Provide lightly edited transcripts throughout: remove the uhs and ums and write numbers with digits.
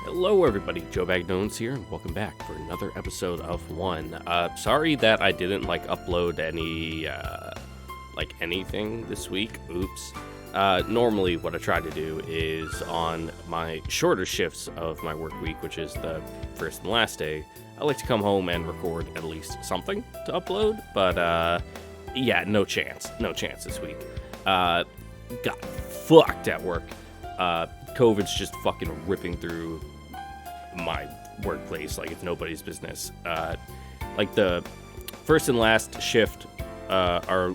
Hello everybody, Joe Bagnones here, and welcome back for another episode of One. Sorry that I didn't, upload any, anything this week. Oops. Normally what I try to do is on my shorter shifts of my work week, which is the first and last day, I like to come home and record at least something to upload, but, yeah, no chance this week. Got fucked at work. COVID's just fucking ripping through my workplace like it's nobody's business. The first and last shift are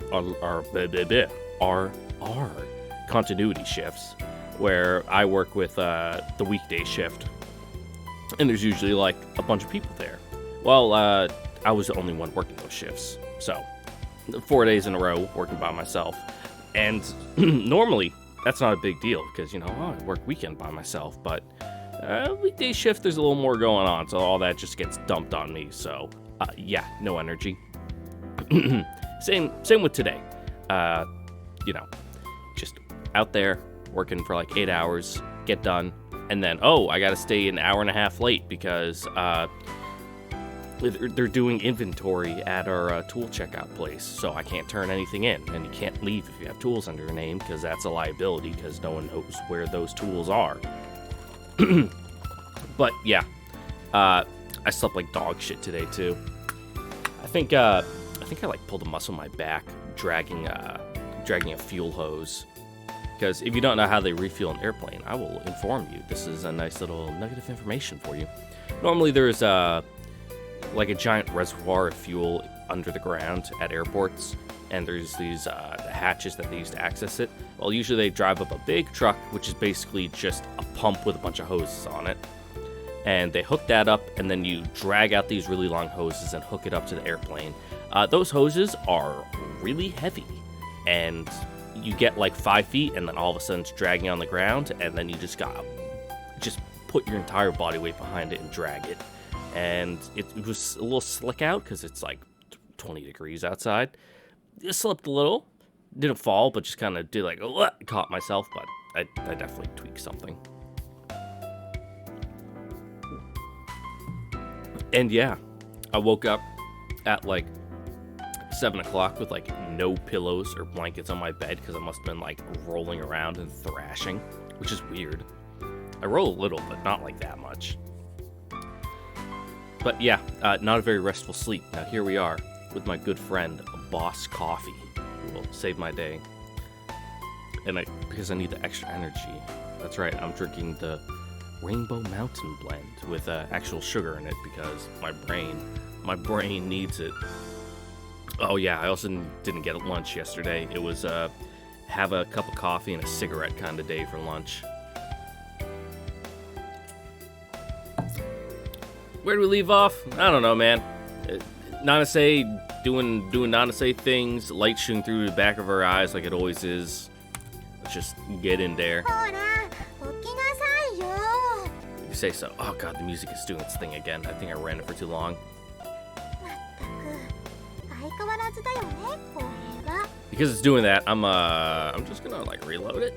continuity shifts, where I work with the weekday shift, and there's usually a bunch of people there. Well, I was the only one working those shifts, so 4 days in a row working by myself, and normally that's not a big deal because I work weekend by myself, but weekday shift there's a little more going on, so all that just gets dumped on me. So yeah, no energy. Same with today. Just out there working for 8 hours, get done, and then I gotta stay an hour and a half late because they're doing inventory at our tool checkout place, so I can't turn anything in, and you can't leave if you have tools under your name because that's a liability because no one knows where those tools are. But yeah, I slept like dog shit today too. I think I pulled a muscle in my back dragging a fuel hose. Because if you don't know how they refuel an airplane, I will inform you. This is a nice little nugget of information for you. Normally there's a giant reservoir of fuel under the ground at airports, and there's these hatches that they use to access it. Well, usually they drive up a big truck, which is basically just a pump with a bunch of hoses on it, and they hook that up, and then you drag out these really long hoses and hook it up to the airplane. Those hoses are really heavy, and you get 5 feet, and then all of a sudden it's dragging on the ground, and then you just put your entire body weight behind it and drag it. And it was a little slick out because it's 20 degrees outside. It slipped a little, didn't fall, but just kind of did caught myself, but I definitely tweaked something. And yeah, I woke up at 7 o'clock with no pillows or blankets on my bed because I must have been rolling around and thrashing, which is weird. I roll a little, but not that much. But yeah, not a very restful sleep. Now here we are with my good friend, Boss Coffee, who will save my day. And because I need the extra energy. That's right, I'm drinking the Rainbow Mountain blend with actual sugar in it because my brain needs it. Oh yeah, I also didn't get lunch yesterday. It was have a cup of coffee and a cigarette kind of day for lunch. Where do we leave off? I don't know, man. Nanase doing Nanase things, light shooting through the back of her eyes like it always is. Let's just get in there. You say so. Oh god, the music is doing its thing again. I think I ran it for too long. Because it's doing that, I'm just gonna reload it.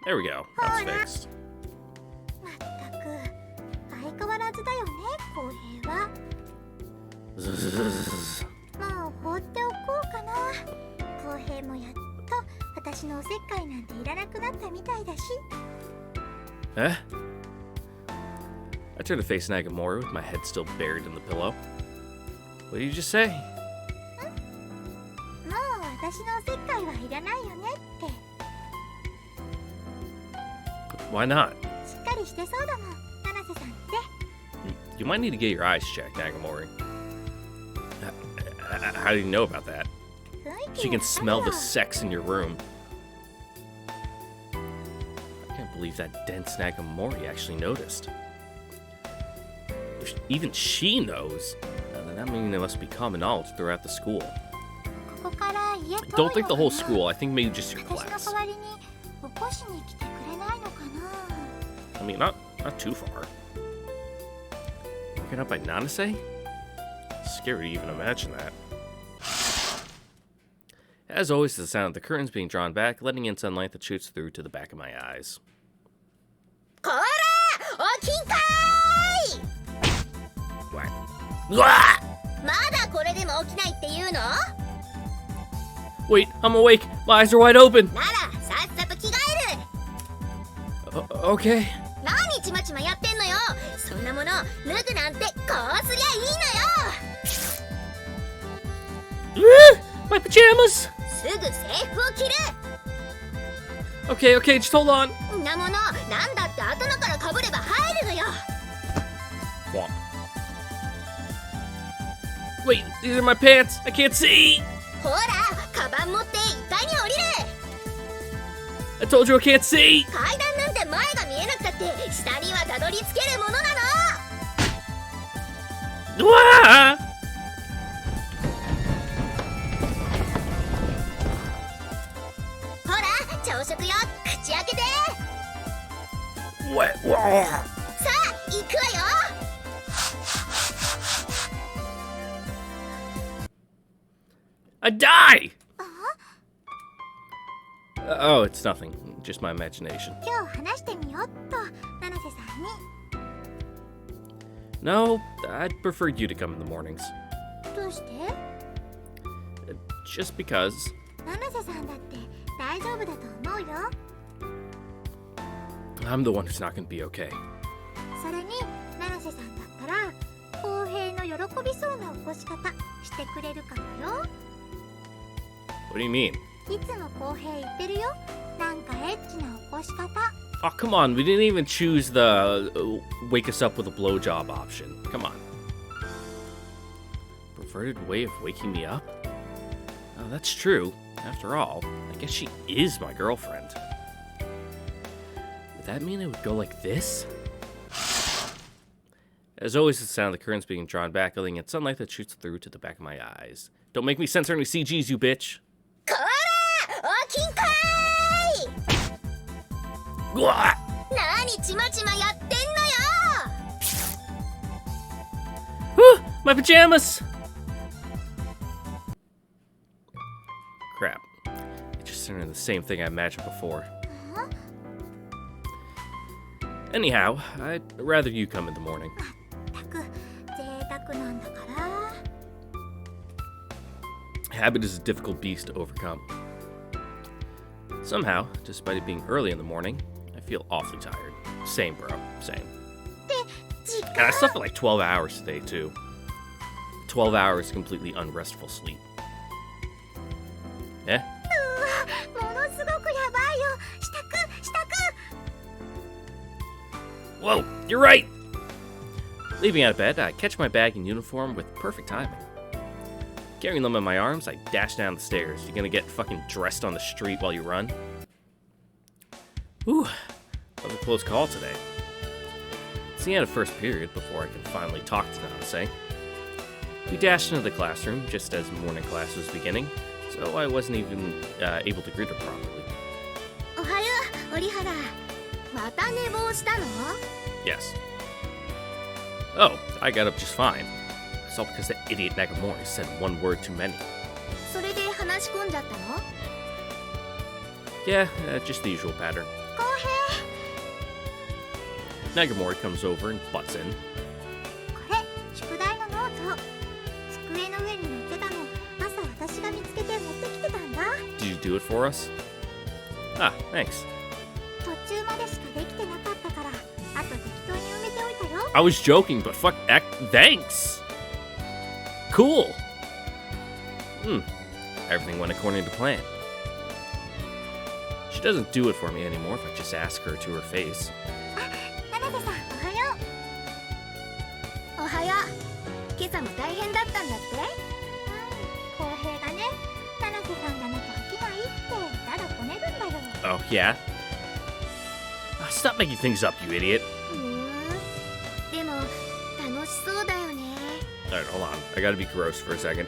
There we go. That's fixed. Eh? I turned to face Nagamori with my head still buried in the pillow. What did you just say? Why not? You might need to get your eyes checked, Nagamori. How do you know about that? So you can smell the sex in your room. I can't believe that dense Nagamori actually noticed. If even she knows, then that means it must be common knowledge throughout the school. Don't think the whole school, I think maybe just your class. I mean, not too far. Woken up by Nanase? Scary to even imagine that. As always, the sound of the curtains being drawn back, letting in sunlight that shoots through to the back of my eyes. こら起きんかーい What? Wah! まだこれでも起きないって言うの Wait, I'm awake. My eyes are wide open. ならさっさと着替える Okay. 何ちまちまやってんのよそんなもの脱ぐなんてこうすりゃいいのよ My pajamas. すぐ制服を着る Okay, just hold on. んなものなんだって頭からかぶれば入るのよ Womp. Wait, these are my pants. I can't see. ほらカバン持って1階に降りる I told you I can't see. 階段なんて前が見えなくたって下にはたどり着けるものなの Wah! ほら朝食よ口開けて What? Wah! さあ行くわよ I die. Oh, it's nothing. Just my imagination. 今日話してみよっと七瀬さんに No, I'd prefer you to come in the mornings. どうして Just because. 七瀬さんだって大丈夫だと思うよ I'm the one who's not gonna be okay. それに七瀬さんだったら公平の喜びそうな起こし方してくれるかもよ What do you mean? いつも公平言ってるよなんかエッチな起こし方 Oh, come on. We didn't even choose the wake us up with a blowjob option. Come on. Perverted way of waking me up? Oh, that's true. After all, I guess she is my girlfriend. Would that mean it would go like this? As always, the sound of the curtains being drawn back, letting in sunlight that shoots through to the back of my eyes. Don't make me censor any CGs, you bitch. こら起きんかーい Wah! 何ちまちまやってんのよ Whew, my pajamas! Crap. It just turned into the same thing I imagined before. Anyhow, I'd rather you come in the morning. たく贅沢なんだから Habit is a difficult beast to overcome. Somehow, despite it being early in the morning, I feel awfully tired. Same, bro. Same. 時 And 間 I slept for like 12 hours today, too. 12 hours completely unrestful sleep. Eh? ものすごくやばいよ支度 Whoa, you're right! Leaving out of bed, I catch my bag and uniform with perfect timing. Carrying them in my arms, I dash down the stairs. You gonna get fucking dressed on the street while you run? Whew, that was a close call today. It's the end of first period before I can finally talk to Nanase. We dashed into the classroom just as morning class was beginning, so I wasn't even able to greet her properly. おはよう折原また寝坊したの Yes. Oh, I got up just fine. It's all because that idiot Nagamori said one word too many. それで話し込んじゃったの Yeah, just the usual pattern. 公 Nagamori comes over and butts in. 平これ宿題のノート机の上に載ってたの朝私が見つけて持ってきてたんだ Did you do it for us? Ah, thanks. 途中までしかできてなかったからあと適当に埋めておいたよ I was joking, but fuck, thanks! Cool! Everything went according to plan. She doesn't do it for me anymore if I just ask her to her face. 七瀬さんおはようおはよう今朝も大変だったんだって公平がね七瀬さんがなきゃ起きないってただこねるんだよ Oh, yeah? Stop making things up, you idiot. でも楽しそうだよね Alright, hold on. I gotta be gross for a second.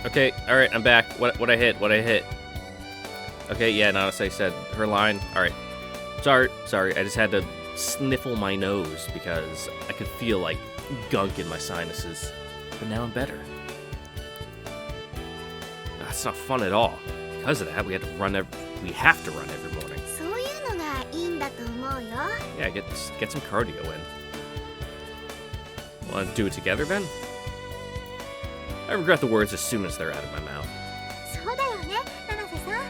Okay, alright, I'm back. What I hit? Okay, yeah, Nanase said her line. Alright. Sorry, I just had to sniffle my nose because I could feel like gunk in my sinuses. But now I'm better. That's not fun at all. Because of that, we have to run every morning. そういうのがいいんだと思うよ。 Yeah, get some cardio in. Want to do it together, Ben? I regret the words as soon as they're out of my mouth. そうだよね、七瀬さん。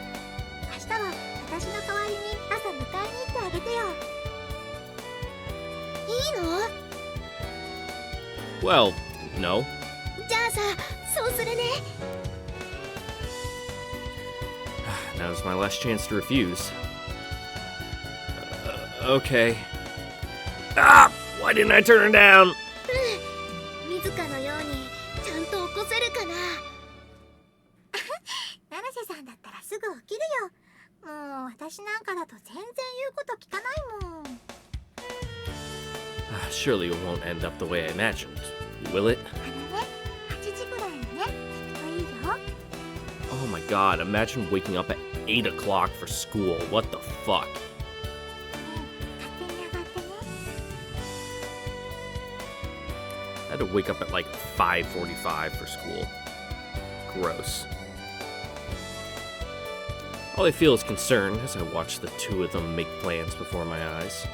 明日は私の代わりに朝迎えに行ってあげてよ。いいの？ Well, no. じゃあさ、そうするね。Now's my last chance to refuse. Okay. Ah! Why didn't I turn it down? 水香のようにちゃんと起こせるかな。七瀬さんだったらすぐ起きるよ。もう私なんかだと全然言うこと聞かないもん。Surely it won't end up the way I imagined, will it? 8時ぐらいにね、聞くといいよ。 Oh my god, imagine waking up at 8 o'clock for school. What the fuck? 勝手に上がってね。 I had to wake up at like 5:45 for school. Gross. All I feel is concern as I watch the two of them make plans before my eyes.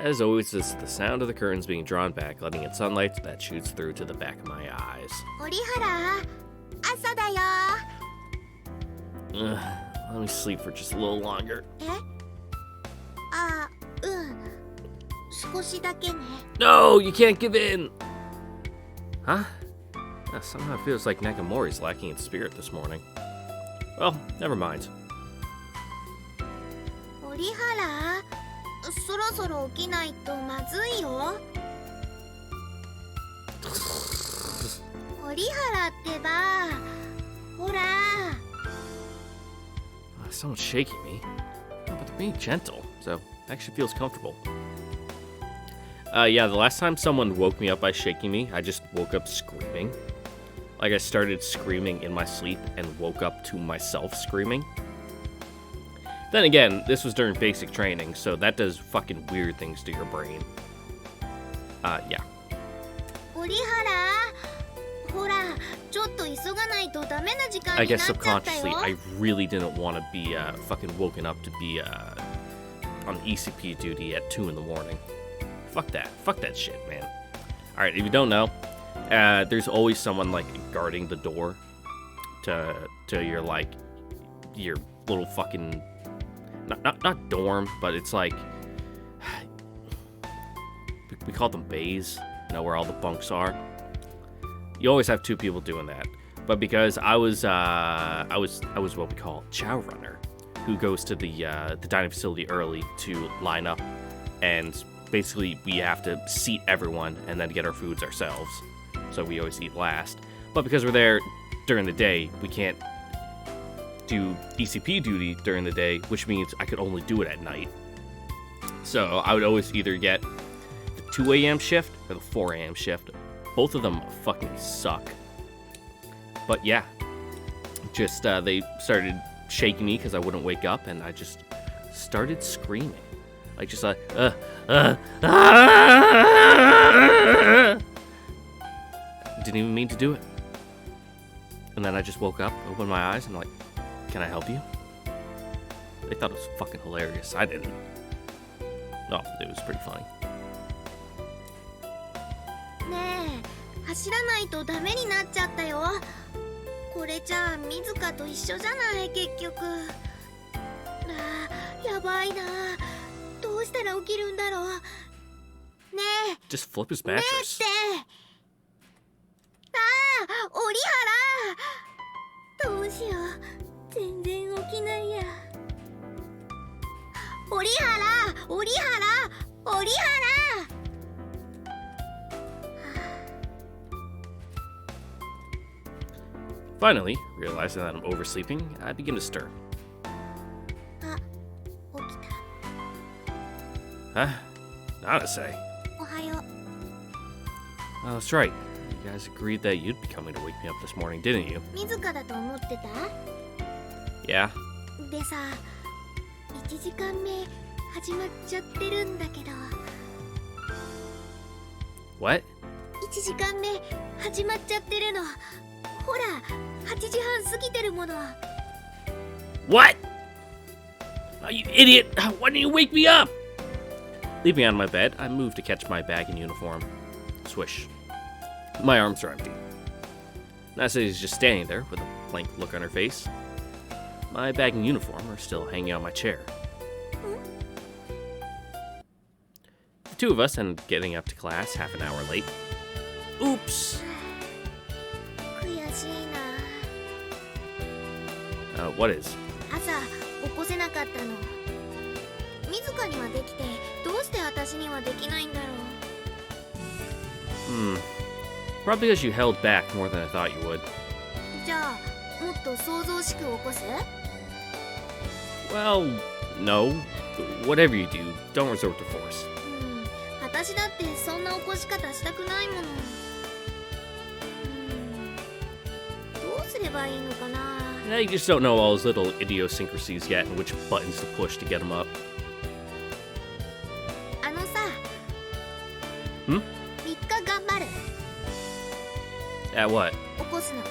As always, it's the sound of the curtains being drawn back, letting in sunlight that shoots through to the back of my eyes. 折原、朝だよ。 Let me sleep for just a little longer. え？あ、うん。少しだけね。 No, you can't give in! Huh? Somehow it feels like Nakamori's lacking in spirit this morning. Well, never mind. 折原、そろそろ起きないとまずいよ。折原ってば、ほら。Someone's shaking me. Oh, but they're being gentle, so it actually feels comfortable. Yeah, the last time someone woke me up by shaking me, I just woke up screaming. Like I started screaming in my sleep and woke up to myself screaming. Then again, this was during basic training, so that does fucking weird things to your brain. Yeah. 折原、ほら、ちょっと急がないとダメな時間 I にな guess っちゃったよ。 subconsciously, I really didn't want to be fucking woken up to be on ECP duty at 2 in the morning. Fuck that shit, man. Alright, if you don't know, there's always someone like guarding the door to your like your little fucking not dorm, but it's like we call them bays, you know, where all the bunks are. You always have two people doing that. But because I was what we call chow runner, who goes to the dining facility early to line up, and basically we have to seat everyone and then get our foods ourselves. So we always eat last. But because we're there during the day, we can't do ECP duty during the day, which means I could only do it at night. So I would always either get the 2 a.m. shift or the 4 a.m. shift. Both of them fucking suck. But yeah, just they started shaking me because I wouldn't wake up, and I just started screaming. Like just like, Didn't even mean to do it. And then I just woke up, opened my eyes, and like, can I help you? They thought it was fucking hilarious. I didn't. No, it was pretty funny. ねえ、走らないとダメになっちゃったよ。これじゃあ水香と一緒じゃない結局。やばいな。どうしたら起きるんだろう。ねえ。 Just flip his ねえっ mattress. て。折原。どうしよう。全然起きないや。折原、折原、折原。 Finally, realizing that I'm oversleeping, I begin to stir. あ、起きた。 Huh? Nanase. おはよう。Oh, that's right. You guys agreed that you'd be coming to wake me up this morning, didn't you? 自らだと思ってた Yeah? でさ、1時間目始まっちゃってるんだけど。 What? 1時間目始まっちゃってるの。ほら、8時半過ぎてるもの。 What? Oh, you idiot! Why didn't you wake me up? Leaping out of my bed, I moved to catch my bag and uniform. Swish. My arms are empty. Nanase is just standing there with a blank look on her face. My bag and uniform are still hanging on my chair. The two of us ended up getting up to class half an hour late. Oops! 悔しいな。 What is? 朝起こせなかったの。自らにはできて、どうして私にはできないんだろう。Probably because you held back more than I thought you would. じゃあ、もっと想像しく起こす？ Well, no. Whatever you do, don't resort to force. 私だってそんな起こし方したくないもの。どうすればいいのかな。 Yeah, you just don't know all those little idiosyncrasies yet and which buttons to push to get them up. あのさ。3日頑張る。 At what? 起こすの。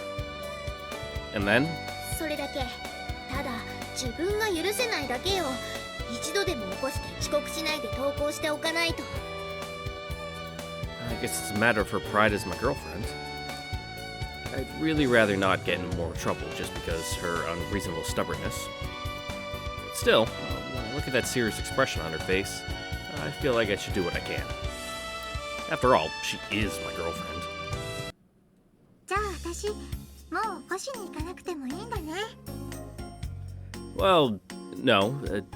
And then? それだけ。ただ自分が許せないだけよ。一度でも起こして遅刻しないで登校しておかないと。 I guess it's a matter of her pride as my girlfriend. I'd really rather not get in more trouble just because her unreasonable stubbornness. Still, when I look at that serious expression on her face, I feel like I should do what I can. After all, she is my girlfriend. じゃあ私、もう起こしに行かなくてもいいんだね。 Well, no,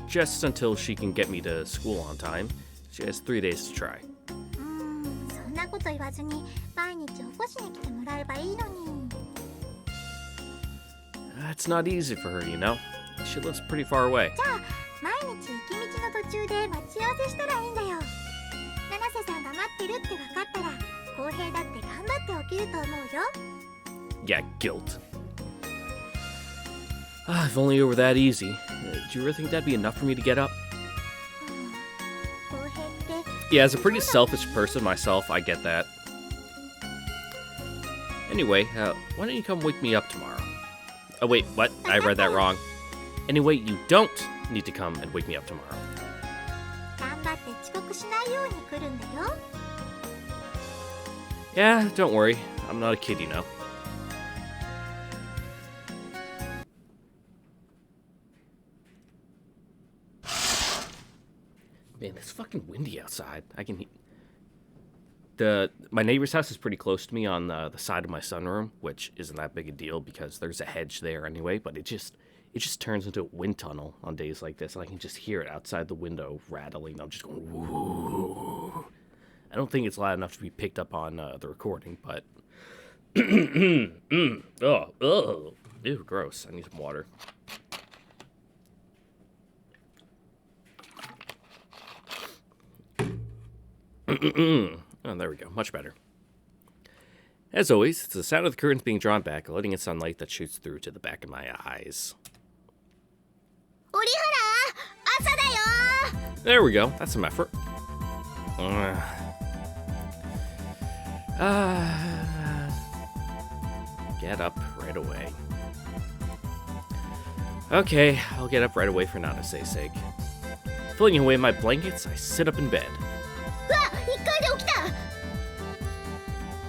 just until she can get me to school on time. She has 3 days to try. そんなこと言わずに毎日起こしに来てもらえばいいのに。 It's not easy for her, you know. She lives pretty far away. じゃあ毎日行き道の途中で待ち合わせしたらいいんだよ。七瀬さんが待ってるって分かったら、公平だって頑張って起きると思うよ。 Yeah, guilt. If only it were that easy. Do you really think that'd be enough for me to get up? 公平って。 Yeah, as a pretty selfish person myself, I get that. Anyway, why don't you come wake me up tomorrow? Oh wait, what? I read that wrong. Anyway, you don't need to come and wake me up tomorrow. 頑張って遅刻しないように来るんだよ。 Yeah, don't worry. I'm not a kid, you know. Man, it's fucking windy outside. I can my neighbor's house is pretty close to me on the side of my sunroom, which isn't that big a deal because there's a hedge there anyway, but it just turns into a wind tunnel on days like this, and I can just hear it outside the window rattling. I'm just going, woo. I don't think it's loud enough to be picked up on the recording, but oh, ew, gross. I need some water. Oh, there we go. Much better. As always, it's the sound of the curtains being drawn back, letting in sunlight that shoots through to the back of my eyes. There we go. That's some effort. Get up right away. Okay, I'll get up right away for Nanase's sake. Flinging away my blankets, I sit up in bed.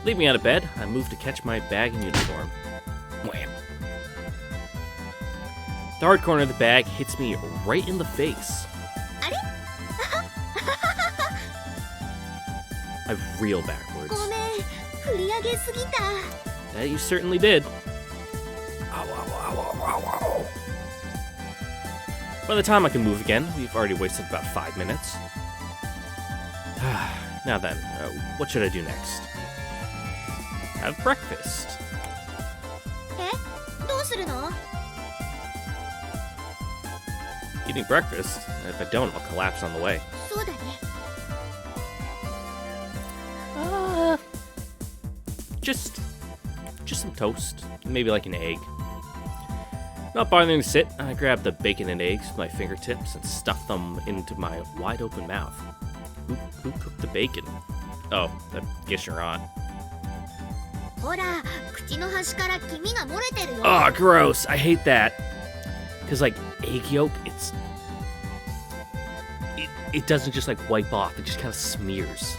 Leaving out of bed, I move to catch my bag and uniform. Wham! The hard corner of the bag hits me right in the face. I reel backwards. You certainly did. By the time I can move again, we've already wasted about 5 minutes. Now then, what should I do next? Have breakfast. Eating breakfast? If I don't, I'll collapse on the way. just some toast, maybe like an egg. Not bothering to sit, I grab the bacon and eggs with my fingertips and stuff them into my wide open mouth. Who cooked the bacon? Oh, I guess your aunt. ほら、口の端から黄身が漏れてるよ。 Oh, gross! I hate that. Cause like egg yolk, it doesn't just like wipe off; it just kind of smears.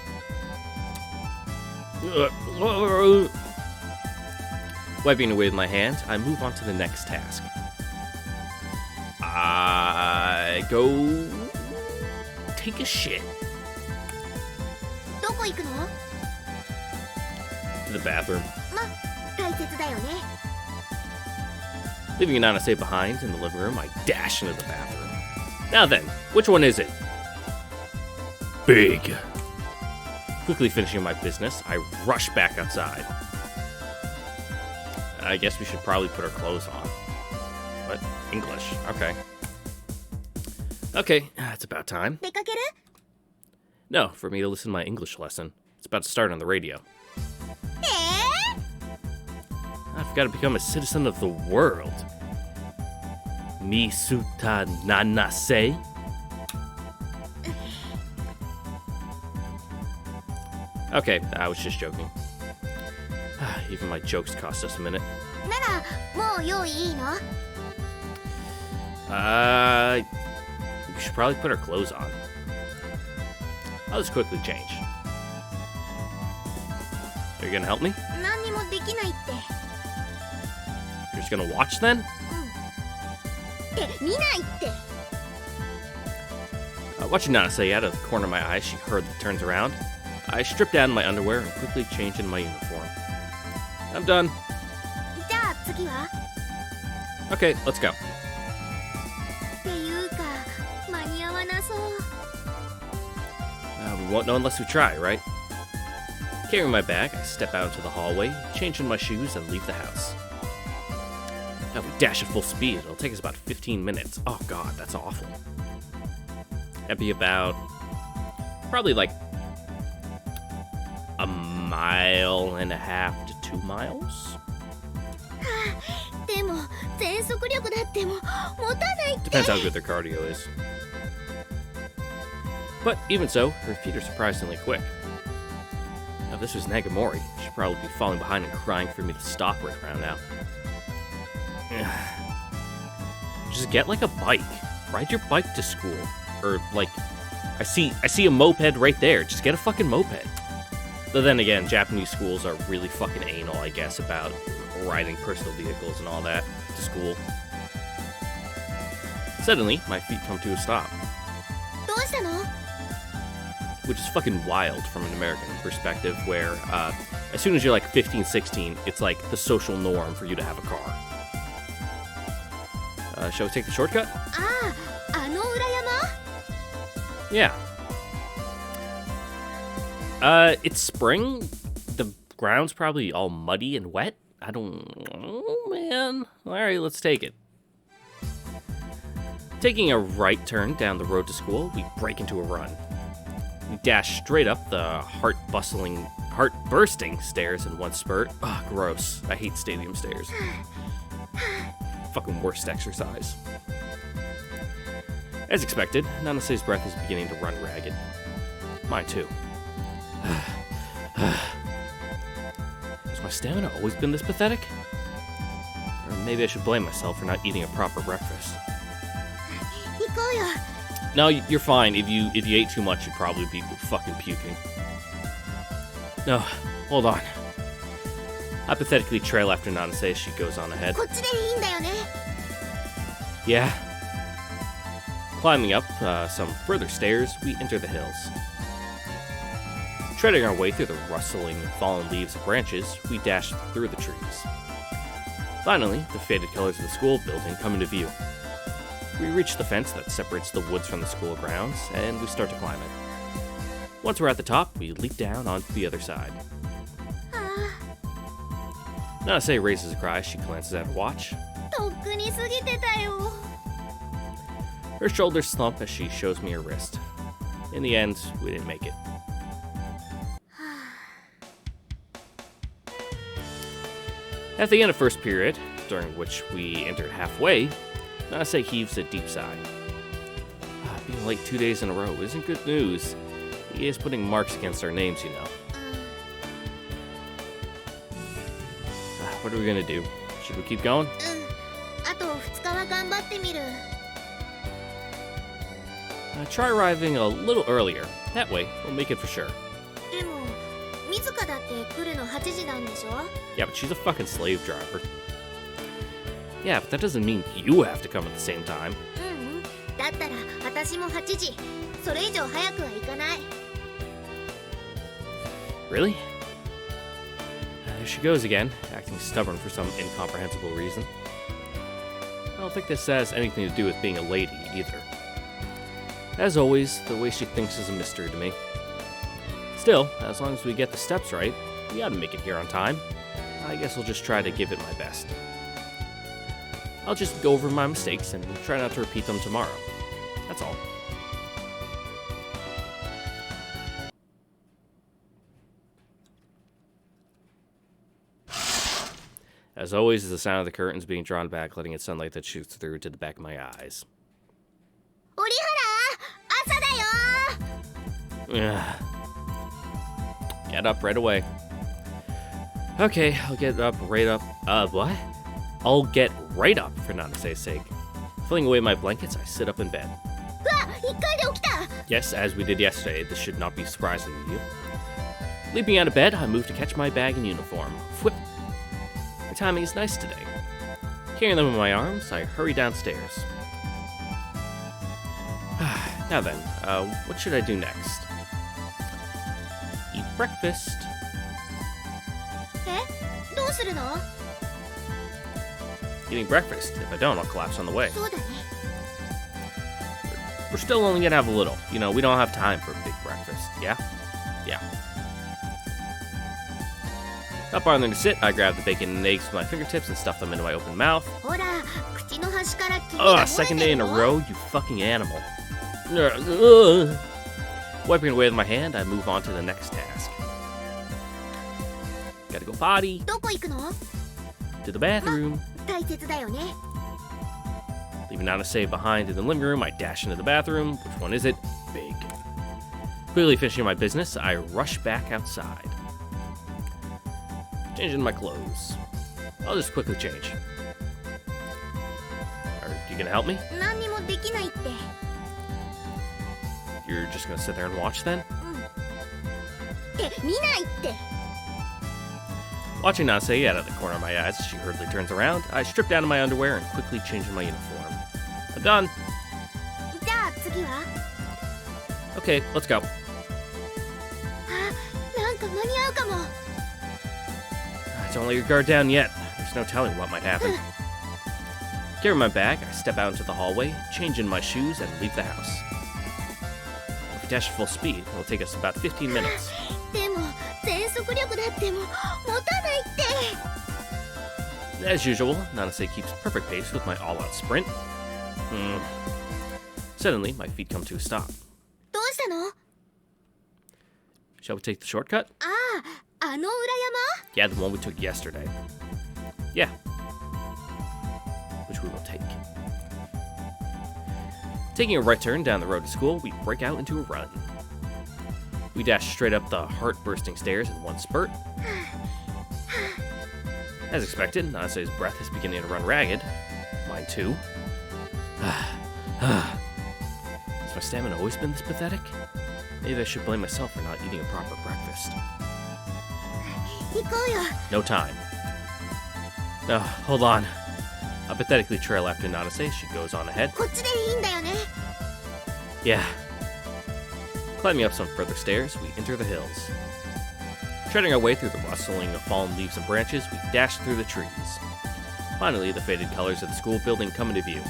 Wiping away with my hand, I move on to the next task. I go take a shit. どこ行くの？ To the bathroom. ま、大切だよね。 Leaving Nanase behind in the living room, I dash into the bathroom. Now then, which one is it? Big. Quickly finishing my business, I rush back outside. I guess we should probably put our clothes on. What? English. Okay. Okay, it's about time. 出かける？ No, for me to listen to my English lesson. It's about to start on the radio. I've got to become a citizen of the world. Misuta Nanase? Okay, I was just joking. Even my jokes cost us a minute. なら、もう用意いいの？ We should probably put our clothes on. I'll just quickly change. Are you gonna help me? 何にもできないって。 You're just gonna watch then? って見ないって。 Watching Nanase out of the corner of my eye, she hurriedly turns around. I strip down my underwear and quickly change into my uniform. I'm done. じゃあ次は？ Okay, let's go. っていうか、間に合わなそう。 We won't know unless we try, right? Carrying my bag, I step out into the hallway, change into my shoes, and leave the house. Now we dash at full speed. It'll take us about 15 minutes. Oh god, that's awful. That'd be about probably like a mile and a half to 2 miles. でも全速力だっても持たないって。 Depends how good their cardio is. But even so, her feet are surprisingly quick. Now, if this was Nagamori, she'd probably be falling behind and crying for me to stop right around now. Just get like a bike. Ride your bike to school. Or like, I see a moped right there. Just get a fucking moped. But then again, Japanese schools are really fucking anal, I guess, about riding personal vehicles and all that to school. Suddenly, my feet come to a stop. どうしたの？ Which is fucking wild from an American perspective, where as soon as you're like 15, 16, it's like the social norm for you to have a car. Shall we take the shortcut? ああ、あの裏山？ Yeah. It's spring. The ground's probably all muddy and wet. I don't... Oh, man. Alright, let's take it. Taking a right turn down the road to school, we break into a run. We dash straight up the heart-bursting stairs in one spurt. Ugh, gross. I hate stadium stairs. Fucking worst exercise. As expected, Nanase's breath is beginning to run ragged. Mine too. Has my stamina always been this pathetic? Or maybe I should blame myself for not eating a proper breakfast. 行こうよ。 No, you're fine. If you ate too much, you'd probably be fucking puking. No, hold on. I pathetically trail after Nanase as she goes on ahead. こっちでいいんだよね。 Yeah. Climbing up some further stairs, we enter the hills. Treading our way through the rustling fallen leaves and branches, we dash through the trees. Finally, the faded colors of the school building come into view. We reach the fence that separates the woods from the school grounds, and we start to climb it. Once we're at the top, we leap down onto the other side. Nanase raises a cry as she glances at her watch. とっくに過ぎてたよ。 Her shoulders slump as she shows me her wrist. In the end, we didn't make it. At the end of first period, during which we entered halfway, Nanase heaves a deep sigh. Being late 2 days in a row isn't good news. He is putting marks against our names, you know. What are we gonna do? Should we keep going? あと2日は頑張ってみる。 Try arriving a little earlier. That way, we'll make it for sure. でも自らだって来るの8時なんでしょ？ Yeah, but she's a fucking slave driver. Yeah, but that doesn't mean you have to come at the same time. だったら私も8時。それ以上早くは行かない。 Really? There she goes again, acting stubborn for some incomprehensible reason. I don't think this has anything to do with being a lady, either. As always, the way she thinks is a mystery to me. Still, as long as we get the steps right, we ought to make it here on time. I guess I'll just try to give it my best. I'll just go over my mistakes and try not to repeat them tomorrow. That's all. As always, is the sound of the curtains being drawn back, letting in sunlight that shoots through to the back of my eyes. 折原、朝だよ。 Get up right away. Okay, I'll get up right up. What? I'll get right up for Nanase's sake. Flinging away my blankets, I sit up in bed. うわ、1回で起きた。 Yes, as we did yesterday, this should not be surprising to you. Leaping out of bed, I move to catch my bag and uniform. Whip. My timing is nice today. Carrying them in my arms, I hurry downstairs. Now then, what should I do next? Eat breakfast. え、どうするの？ Eating breakfast. If I don't, I'll collapse on the way. そうだね。 We're still only gonna have a little. You know, we don't have time for a big breakfast. Yeah? Yeah. Not bothering to sit, I grab the bacon and eggs with my fingertips and stuff them into my open mouth. ほら、口の端から黄身が漏れ Second て day る in a の。 row, you fucking animal. Wiping it away with my hand, I move on to the next task. Gotta go potty. どこ行くの？ To the bathroom. 大切だよね。 Leaving Nanase behind in the living room, I dash into the bathroom. Which one is it? Big. Quickly finishing my business, I rush back outside. Changing my clothes. I'll just quickly change. Are you gonna help me? 何にもできないって。 You're just gonna sit there and watch then? って見ないって。 Watching Nanase out of the corner of my eyes as she hurriedly turns around, I strip down to my underwear and quickly change into my uniform. I'm done. じゃあ次は？ Okay, let's go. あ、なんか間に合うかも。 Don't let your guard down yet. There's no telling what might happen. Carrying my bag, I step out into the hallway, change in my shoes, and leave the house. If we dash at full speed, it'll take us about 15 minutes. でも全速力だっても持たないって。 As usual, Nanase keeps perfect pace with my all-out sprint. Suddenly, my feet come to a stop. どうしたの？ Shall we take the shortcut? ああ、あの裏 Yeah, the one we took yesterday. Yeah. Which we will take. Taking a right turn down the road to school, we break out into a run. We dash straight up the heart-bursting stairs in one spurt. As expected, Nanase's breath is beginning to run ragged. Mine too. Has my stamina always been this pathetic? Maybe I should blame myself for not eating a proper breakfast. 行こうよ。 No time. No, hold on. I pathetically trail after Nanase. She goes on ahead. こっちでいいんだよね。 Yeah. Climbing up some further stairs, we enter the hills. Treading our way through the rustling of fallen leaves and branches, we dash through the trees. Finally, the faded colors of the school building come into view.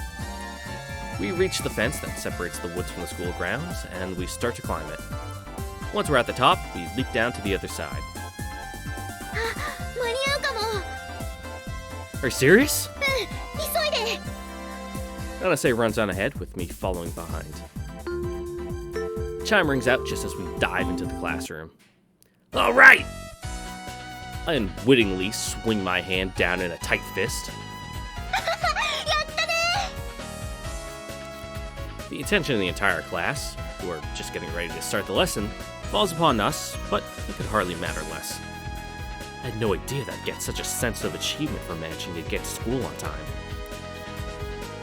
We reach the fence that separates the woods from the school grounds, and we start to climb it. Once we're at the top, we leap down to the other side. あ、間に合うかも。 Are you serious? 急いで。 Nanase runs on ahead, with me following behind. Chime rings out just as we dive into the classroom. All right! I unwittingly swing my hand down in a tight fist. The attention of the entire class, who are just getting ready to start the lesson, falls upon us, but it could hardly matter less. I had no idea that I'd get such a sense of achievement for managing to get to school on time.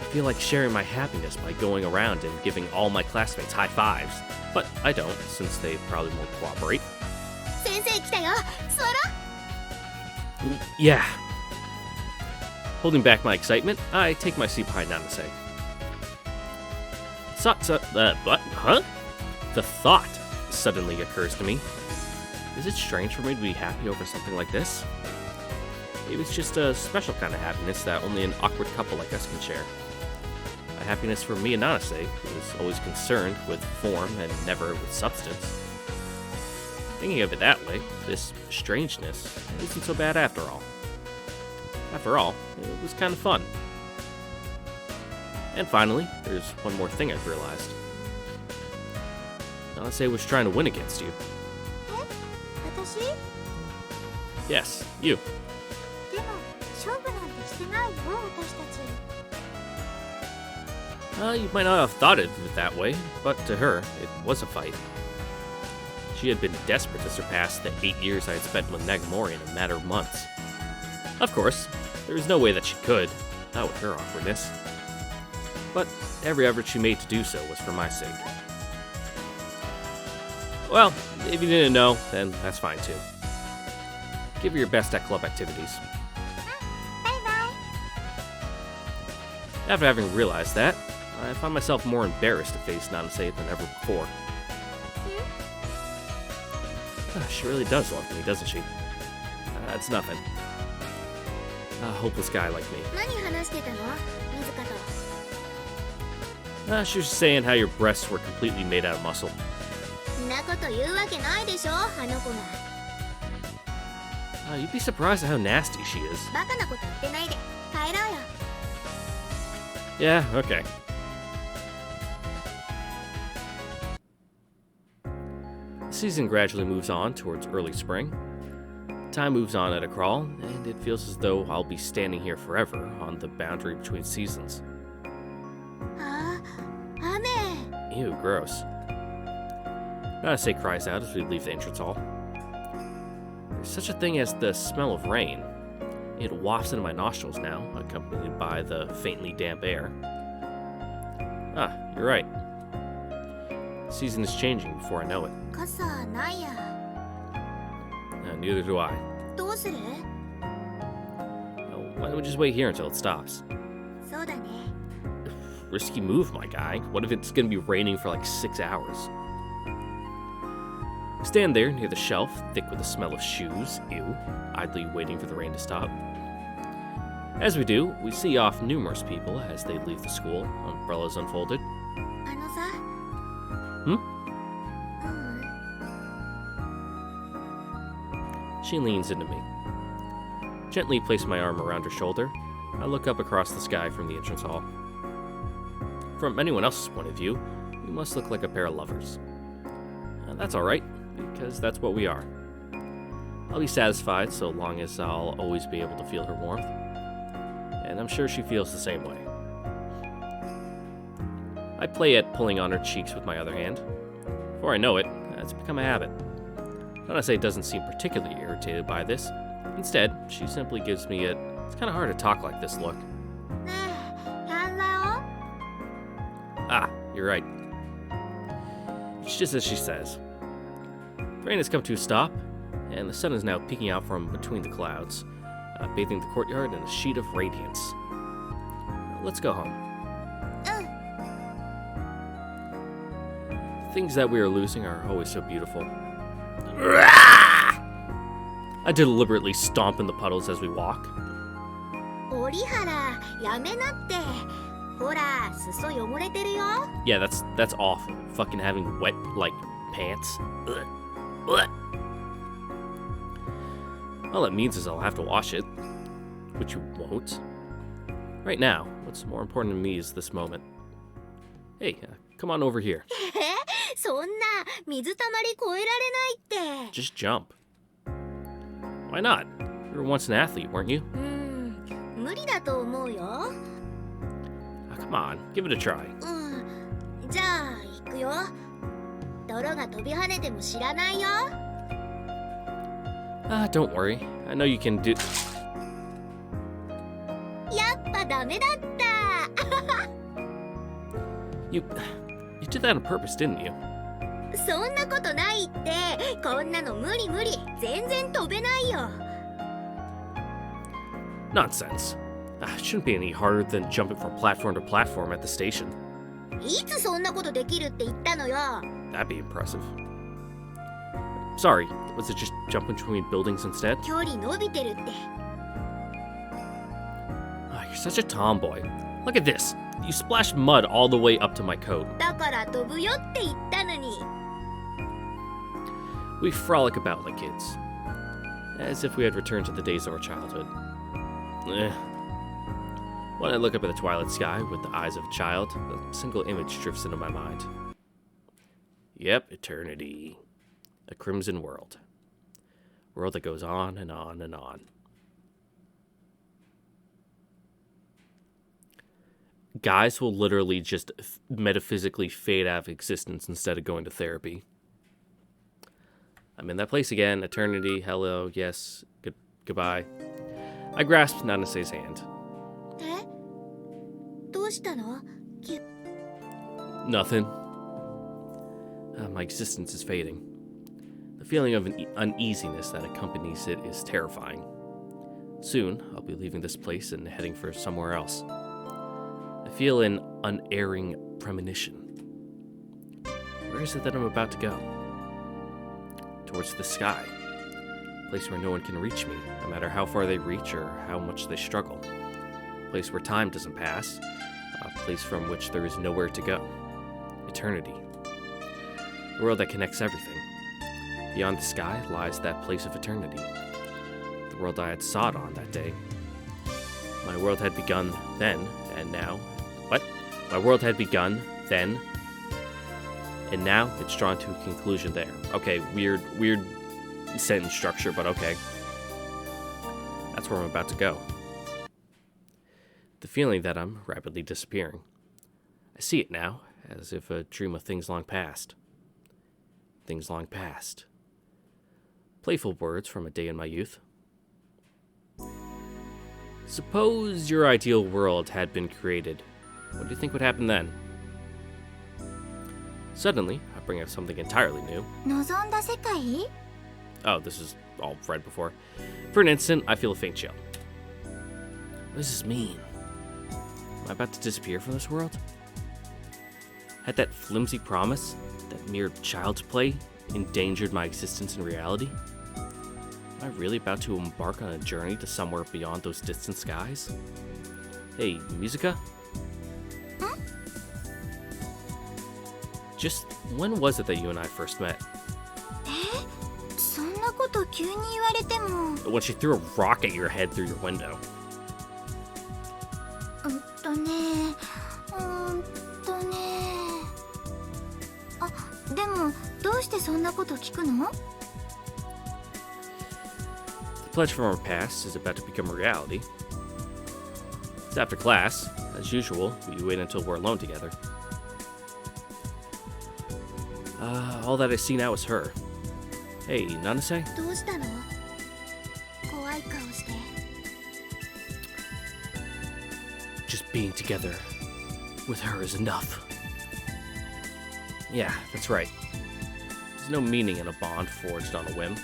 I feel like sharing my happiness by going around and giving all my classmates high fives, but I don't, since they probably won't cooperate. Yeah. Holding back my excitement, I take my seat behind Nanase. What? Huh? The thought suddenly occurs to me. Is it strange for me to be happy over something like this? Maybe it's just a special kind of happiness that only an awkward couple like us can share. A happiness for me and Nanase, who is always concerned with form and never with substance. Thinking of it that way, this strangeness isn't so bad after all. After all, it was kind of fun. And finally, there's one more thing I've realized. Nanase was trying to win against you. Yes, you. You might not have thought of it that way, but to her, it was a fight. She had been desperate to surpass the 8 years I had spent with Nagamori in a matter of months. Of course, there was no way that she could, not with her awkwardness. But every effort she made to do so was for my sake. Well, if you didn't know, then that's fine too. Give her your best at club activities. After having realized that, I find myself more embarrassed to face Nanase than ever before. She really does love me, doesn't she? It's nothing. A hopeless guy like me. She was saying how your breasts were completely made out of muscle. You'd be surprised at how nasty she is. Yeah, okay. The season gradually moves on towards early spring. Time moves on at a crawl, and it feels as though I'll be standing here forever on the boundary between seasons. Ew, gross. Nanase cries out as we leave the entrance hall. There's such a thing as the smell of rain. It wafts into my nostrils now, accompanied by the faintly damp air. You're right. The season is changing before I know it. Neither do I. Why don't we just wait here until it stops? Risky move, my guy. What if it's gonna be raining for like 6 hours? We stand there near the shelf, thick with the smell of shoes, ew, idly waiting for the rain to stop. As we do, we see off numerous people as they leave the school, umbrellas unfolded. She leans into me. Gently place my arm around her shoulder. I look up across the sky from the entrance hall. From anyone else's point of view, we must look like a pair of lovers. That's alright, because that's what we are. I'll be satisfied so long as I'll always be able to feel her warmth. And I'm sure she feels the same way. I play at pulling on her cheeks with my other hand. Before I know it, it's become a habit. Nanase doesn't seem particularly irritated by this. Instead, she simply gives me it's kind of hard to talk like this look. You're right. It's just as she says. The rain has come to a stop, and the sun is now peeking out from between the clouds, bathing the courtyard in a sheet of radiance. Let's go home. Things that we are losing are always so beautiful. I deliberately stomp in the puddles as we walk. Yeah, that's awful. Fucking having wet, pants. All that means is I'll have to wash it, which you won't. Right now, what's more important to me is this moment. Hey, come on over here. Just jump. Why not? You were once an athlete, weren't you? 無理だと思うよ。Oh, come on, give it a try. じゃあ行くよ。泥が飛び跳ねても知らないよ。Don't worry. I know you can do... やっぱダメだった。You did that on purpose, didn't you? そんなことないって。こんなの無理無理。全然飛べないよ。Nonsense. It shouldn't be any harder than jumping from platform to platform at the station. いつそんなことできるって言ったのよ。 That'd be impressive. Sorry, was it just jumping between buildings instead? 距離伸びてるって。You're such a tomboy. Look at this. You splashed mud all the way up to my coat. だから飛ぶよって言ったのに。We frolic about like kids. As if we had returned to the days of our childhood. When I look up at the twilight sky with the eyes of a child, a single image drifts into my mind. Yep, eternity. A crimson world. A world that goes on and on and on. Guys will literally just metaphysically fade out of existence instead of going to therapy. I'm in that place again. Eternity. Hello. Yes. Goodbye. I grasped Nanase's hand. え？どうしたの？ Nothing. My existence is fading. The feeling of uneasiness that accompanies it is terrifying. Soon, I'll be leaving this place and heading for somewhere else. I feel an unerring premonition. Where is it that I'm about to go? Towards the sky. A place where no one can reach me, no matter how far they reach or how much they struggle. A place where time doesn't pass. A place from which there is nowhere to go. Eternity. The world that connects everything. Beyond the sky lies that place of eternity. The world I had sought on that day. My world had begun then, and now... What? My world had begun then, and now it's drawn to a conclusion there. Okay, weird sentence structure, but okay. That's where I'm about to go. The feeling that I'm rapidly disappearing. I see it now, as if a dream of things long past. Things long past. Playful words from a day in my youth. Suppose your ideal world had been created. What do you think would happen then? Suddenly, I bring up something entirely new. 望んだ世界？ Oh, this is all read before. For an instant, I feel a faint chill. What does this mean? Am I about to disappear from this world? Had that flimsy promise, that mere child's play, endangered my existence in reality? Am I really about to embark on a journey to somewhere beyond those distant skies? Hey, Musica? Huh? Just when was it that you and I first met? そんなこと急に言われても。 When she threw a rock at your head through your window. あ、でもどうしてそんなこと聞くの？ The pledge from our past is about to become a reality. It's after class. As usual, we wait until we're alone together. All that I see now is her. Hey, Nanase? どうしたの？怖い顔して。 Just being together with her is enough. Yeah, that's right. There's no meaning in a bond forged on a whim.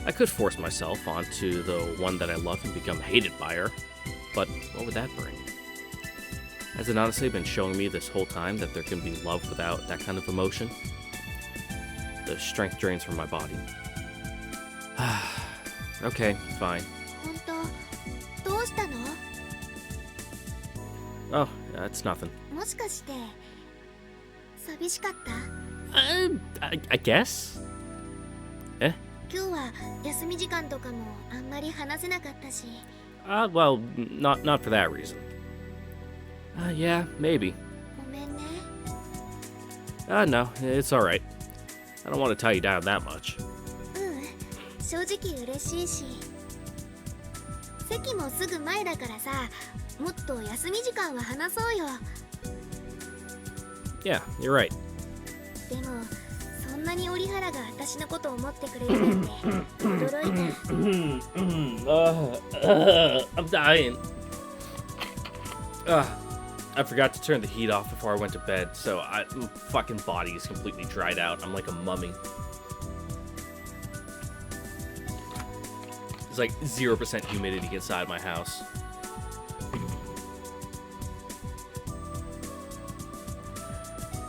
I could force myself onto the one that I love and become hated by her, but what would that bring? Has Nanase been showing me this whole time that there can be love without that kind of emotion? The strength drains from my body. Okay, fine. 本当？どうしたの？ Oh, it's nothing. もしかして寂しかった？ I guess? 今日は休み時間とかもあんまり話せなかったし。 Well, not for that reason. Yeah, maybe. ごめんね。 No, it's alright. I don't want to tie you down that much. うん、正直嬉しいし、席もすぐ前だからさ、もっと休み時間は話そうよ。 Yeah, you're right. でもそんなに折原が私のことを思ってくれるなんて驚いた。I'm dying. I forgot to turn the heat off before I went to bed, so my fucking body is completely dried out. I'm like a mummy. There's like 0% humidity inside my house.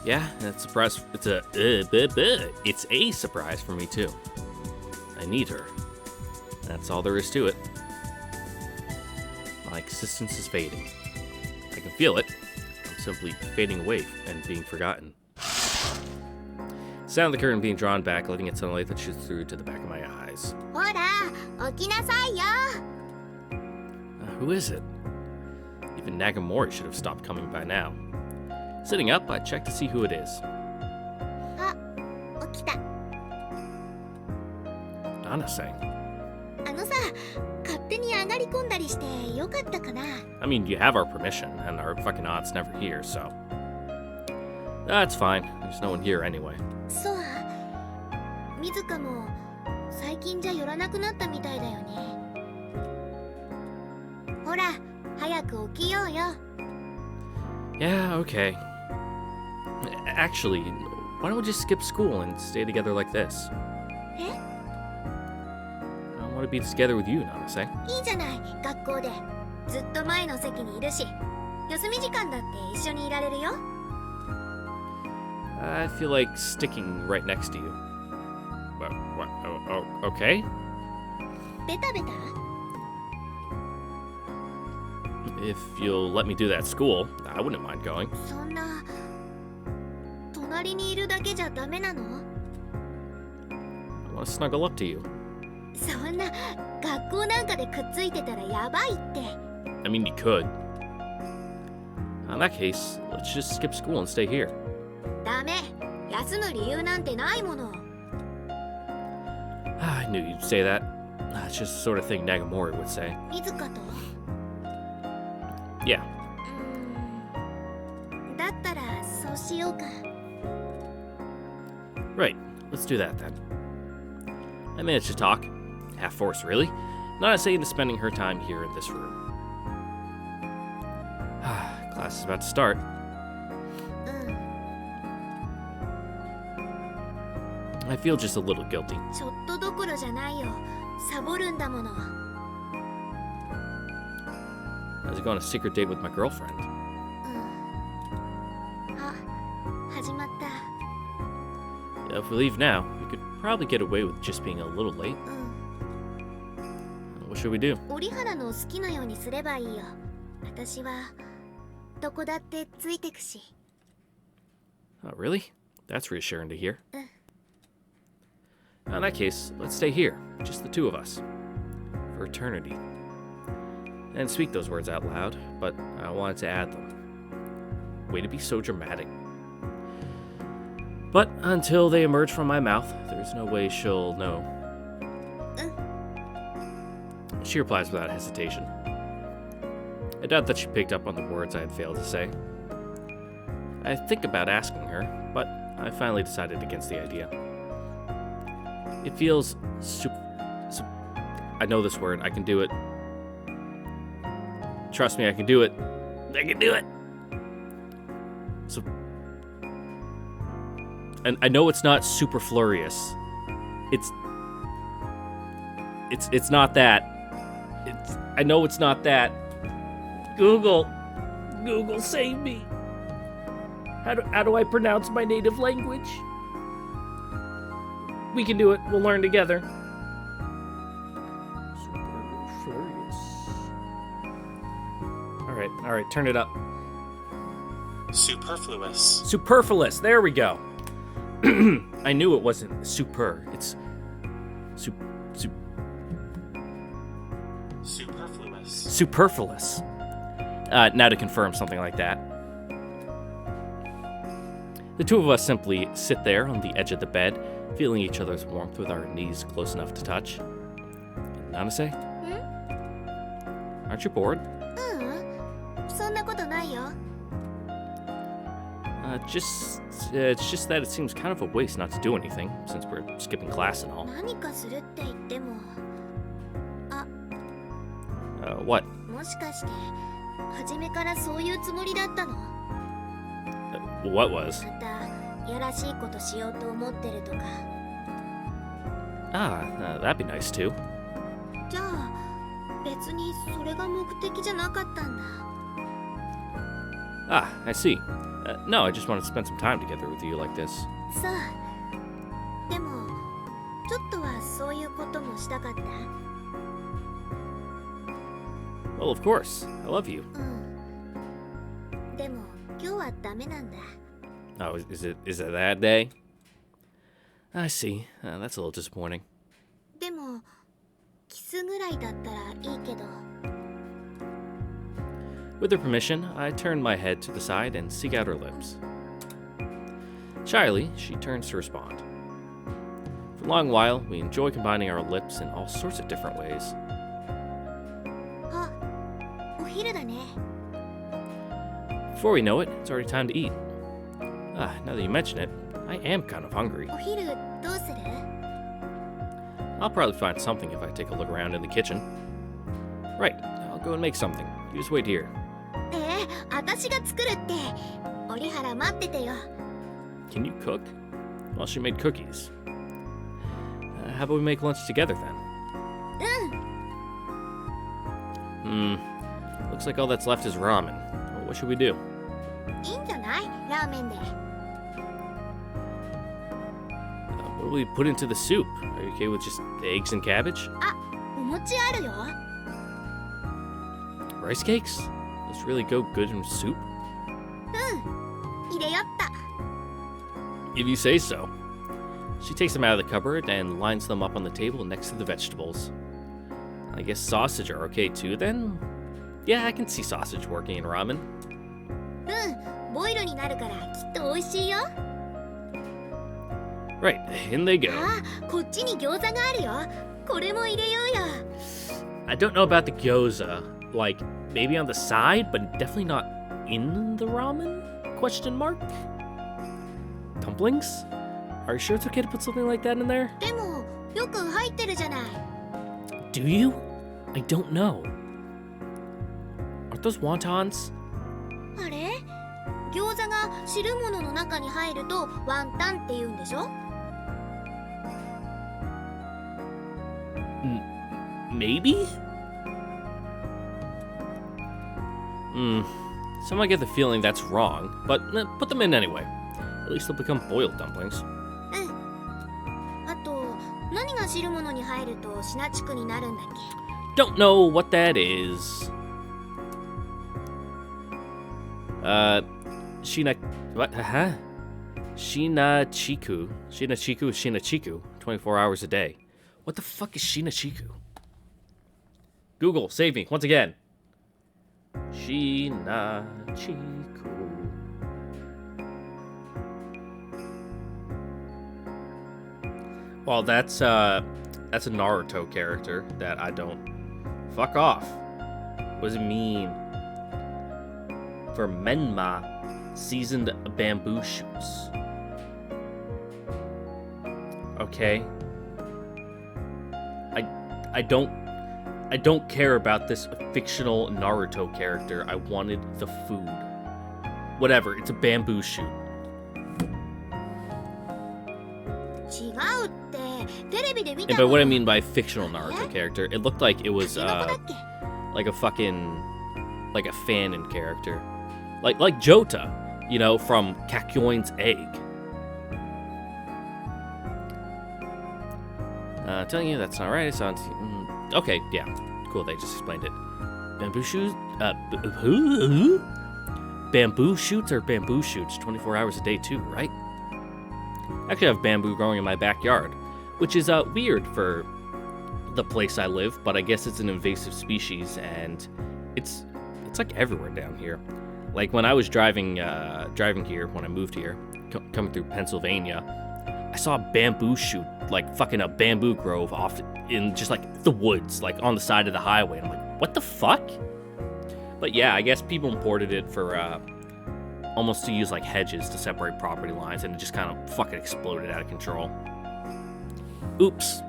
Yeah, that's a surprise. It's a surprise for me too. I need her. That's all there is to it. My existence is fading. I can feel it. I'm simply fading away and being forgotten. Sound of the curtain being drawn back, letting in sunlight that shoots through to the back of my eyes. ほら、起きなさいよ。Who is it? Even Nagamori should have stopped coming by now. Sitting up, I check to see who it is. あ、起きた。Nanase. あのさ、勝手に上がり込んだりしてよかったかな。 I mean, you have our permission, and our fucking aunt's never here, so... That's fine. There's no one here anyway. そう。水香も最近じゃ寄らなくなったみたいだよね。ほら、早く起きようよ。 Yeah, okay. Actually, why don't we just skip school and stay together like this? え？ I want to be together with you, Nanase. いいじゃない、学校で。ずっと前の席にいるし、休み時間だって一緒にいられるよ。I feel like sticking right next to you. What? Okay? ベタベタ？ If you'll let me do that at school, I wouldn't mind going. そんな、隣にいるだけじゃダメなの？ I want to snuggle up to you. そんな、学校なんかでくっついてたらやばいって。 I mean, you could. In that case, let's just skip school and stay here. ダメ、休む理由なんてないもの。 I knew you'd say that. That's just the sort of thing Nagamori would say. 水香と？ Yeah. だったらそうしようか。 Right. Let's do that then. I managed to talk. Half force, really. Nanase into spending her time here in this room. Class is about to start. うん。 I feel just a little guilty. ちょっとどころじゃないよ。サボるんだもの。 I was going on a secret date with my girlfriend. うん。あ、始まった。 If we leave now, we could probably get away with just being a little late. うん。 What should we do? 折原の好きなようにすればいいよ。私はどこだってついてくし。 Oh, really? That's reassuring to hear. うん。 In that case, let's stay here, just the two of us, for eternity. I didn't speak those words out loud, but I wanted to add them. Way to be so dramatic. But until they emerge from my mouth, there's no way she'll know. She replies without hesitation. I doubt that she picked up on the words I had failed to say. I think about asking her, but I finally decided against the idea. It feels I know this word. I can do it. Trust me, I can do it. I can do it. So, and I know it's not superfluous. It's not that. I know it's not that. Google, save me. How do I pronounce my native language? We can do it. We'll learn together. Superfluous. All right, turn it up. Superfluous. Superfluous. There we go. I knew it wasn't super. It's Superfluous. superfluous. Now to confirm something like that. The two of us simply sit there on the edge of the bed, feeling each other's warmth with our knees close enough to touch. Nanase? Aren't you bored? そんなことないよ。 It's just that it seems kind of a waste not to do anything, since we're skipping class and all. 何かするって言っても、 What? もしかして初めからそういうつもりだったの？ What was? またやらしいことしようと思ってるとか。 That'd be nice too. じゃあ別にそれが目的じゃなかったんだ。 I see. No, I just want to spend some time together with you like this. そう。でもちょっとはそういうこともしたかった。 Well, of course. I love you. でも今日はダメなんだ。 Oh, is it that day? I see. That's a little disappointing. でもキスぐらいだったらいいけど。 With her permission, I turn my head to the side and seek out her lips. Shyly, she turns to respond. For a long while, we enjoy combining our lips in all sorts of different ways. あ、お昼だね。 Before we know it, it's already time to eat. Now that you mention it, I am kind of hungry. お昼どうする？ I'll probably find something if I take a look around in the kitchen. Right, I'll go and make something. You just wait here. 私が作るって。折原待っててよ。 Can you cook? Well, she made cookies. How about we make lunch together then? Looks like all that's left is ramen. Well, what should we do? いいんじゃない？ラーメンで。 What do we put into the soup? Are you okay with just eggs and cabbage? お餅あるよ。 Rice cakes? Those really go good in soup? 入れよった。 If you say so. She takes them out of the cupboard and lines them up on the table next to the vegetables. I guess sausage are okay too then? Yeah, I can see sausage working in ramen. ボイルになるからきっと美味しいよ。 Right, in they go. こっちに餃子があるよ。これも入れようよ。 I don't know about the gyoza. Like, maybe on the side, but definitely not in the ramen? Question mark? Dumplings? Are you sure it's okay to put something like that in there? でもよく入ってるじゃない。 Do you? I don't know. Aren't those wontons? あれ？餃子が汁物の中に入るとワンタンって言うんでしょ？ Maybe? Some might get the feeling that's wrong, but put them in anyway. At least they'll become boiled dumplings. あと何が汁物に入るとシナチクになるんだっけ？ Don't know what that is. What? Huh? Shinachiku. Shinachiku is Shinachiku. 24 hours a day. What the fuck is Shinachiku? Google, save me, once again. Shinachiku. Well, that's a Naruto character that I don't... Fuck off. What does it mean? For Menma, seasoned bamboo shoots. Okay. I don't care about this fictional Naruto character. I wanted the food. Whatever, it's a bamboo shoot. 違うってテレビで見た And by what I mean by fictional Naruto character, it looked like it was だっけ？ like a fucking like a fanon character. Like Jota, you know, from Kakyoin's egg. Telling you that's not right. It sounds okay. Yeah, cool. They just explained it. Bamboo shoots. Bamboo shoots are bamboo shoots 24 hours a day too, right? Actually, I have bamboo growing in my backyard, which is weird for the place I live. But I guess it's an invasive species, and it's like everywhere down here. Like when I was driving here when I moved here, coming through Pennsylvania, I saw a bamboo shoot, like fucking a bamboo grove off in just like the woods, like on the side of the highway. I'm like, what the fuck? But yeah, I guess people imported it for almost to use like hedges to separate property lines, and it just kind of fucking exploded out of control. Oops.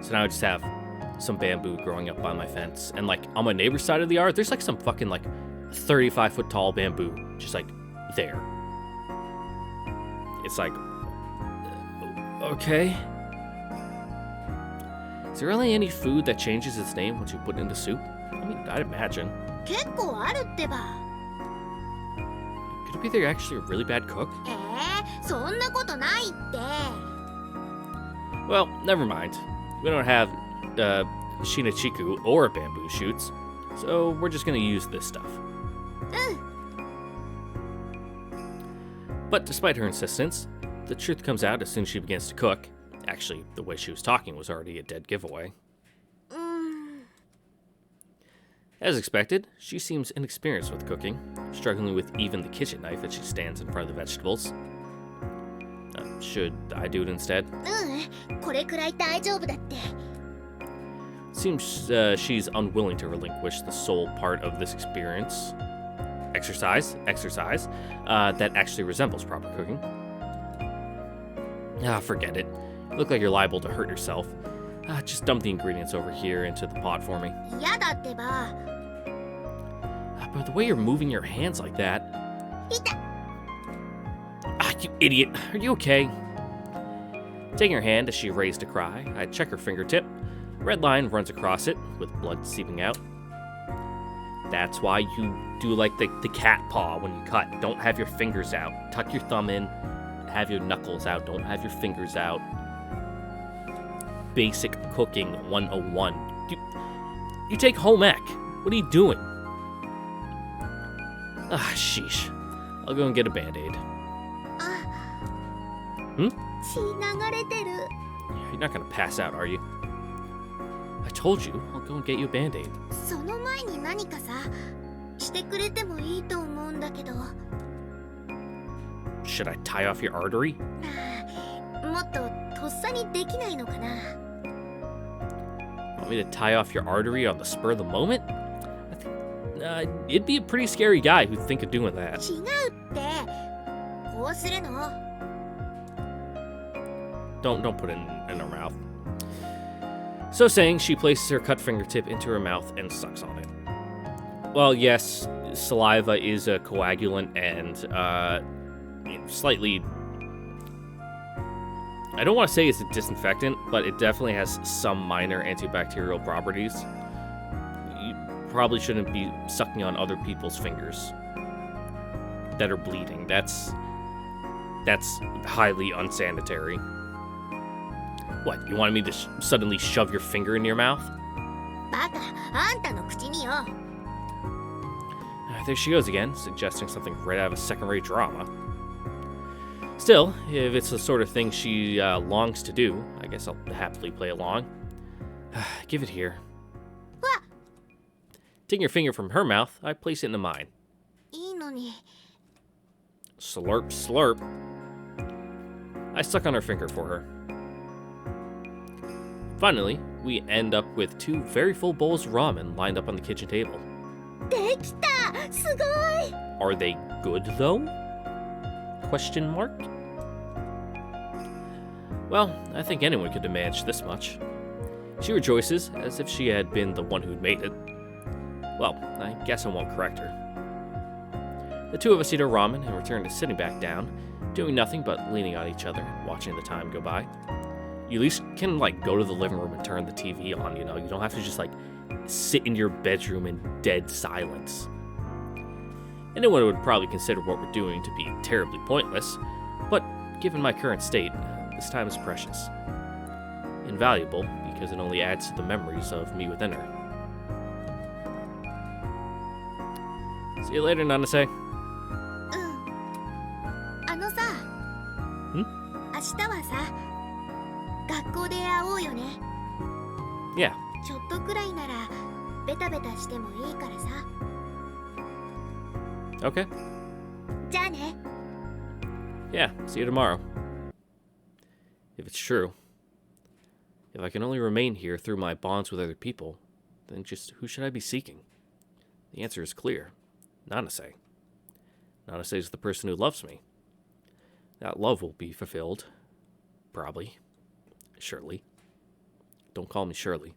So now I just have some bamboo growing up by my fence, and like on my neighbor's side of the yard, there's like some fucking like 35-foot tall bamboo just like there. It's like, okay. Is there really any food that changes its name once you put it into soup? I mean, I'd imagine. 結構あるってば。 Could it be they're actually a really bad cook? そんなことないって。 Well, never mind. We don't have shinachiku or bamboo shoots, so we're just gonna use this stuff. But despite her insistence, the truth comes out as soon as she begins to cook. Actually, the way she was talking was already a dead giveaway. As expected, she seems inexperienced with cooking, struggling with even the kitchen knife as she stands in front of the vegetables. Should I do it instead? これくらい大丈夫だって。 Seems she's unwilling to relinquish the sole part of this exercise, that actually resembles proper cooking. Forget it. You look like you're liable to hurt yourself. Just dump the ingredients over here into the pot for me. 嫌だってば。 But the way you're moving your hands like that... 痛っ。 You idiot. Are you okay? Taking her hand as she raised a cry, I check her fingertip. A red line runs across it, with blood seeping out. That's why you do like the cat paw when you cut. Don't have your fingers out. Tuck your thumb in. Have your knuckles out. Don't have your fingers out. Basic cooking 101. You take home ec. What are you doing? Sheesh. I'll go and get a band-aid. Hmm? 血流れてる。 You're not gonna pass out, are you? I told you, I'll go and get you a band-aid. その前に何かさ、してくれてもいいと思うんだけど。 Should I tie off your artery? もっととっさにできないのかな。 Want me to tie off your artery on the spur of the moment? I think you'd be a pretty scary guy who'd think of doing that. 違うって。こうするの。 Don't put it in her mouth. So saying, she places her cut fingertip into her mouth and sucks on it. Well, yes, saliva is a coagulant and slightly... I don't want to say it's a disinfectant, but it definitely has some minor antibacterial properties. You probably shouldn't be sucking on other people's fingers that are bleeding. That's highly unsanitary. What, you wanted me to suddenly shove your finger in your mouth? バカ、あんたの口によ。 There she goes again, suggesting something right out of a second-rate drama. Still, if it's the sort of thing she longs to do, I guess I'll happily play along. Give it here. What? Taking your finger from her mouth, I place it into mine. いいのに。 Slurp, slurp. I suck on her finger for her. Finally, we end up with 2 very full bowls of ramen lined up on the kitchen table. できた！すごい！ Are they good, though? Question mark? Well, I think anyone could have managed this much. She rejoices, as if she had been the one who'd made it. Well, I guess I won't correct her. The 2 of us eat our ramen and return to sitting back down, doing nothing but leaning on each other and watching the time go by. You at least can, like, go to the living room and turn the TV on, you know? You don't have to just, like, sit in your bedroom in dead silence. Anyone would probably consider what we're doing to be terribly pointless, but given my current state, this time is precious. Invaluable, because it only adds to the memories of me within her. See you later, Nanase. あのさ、明日はさ、学校で会おうよね。Yeah. ちょっとくらいならベタベタしてもいいからさ。Okay. じゃあね。Yeah, see you tomorrow. If it's true, if I can only remain here through my bonds with other people, then just who should I be seeking? The answer is clear. Nanase. Nanase is the person who loves me. That love will be fulfilled. Probably. Surely. Don't call me Shirley.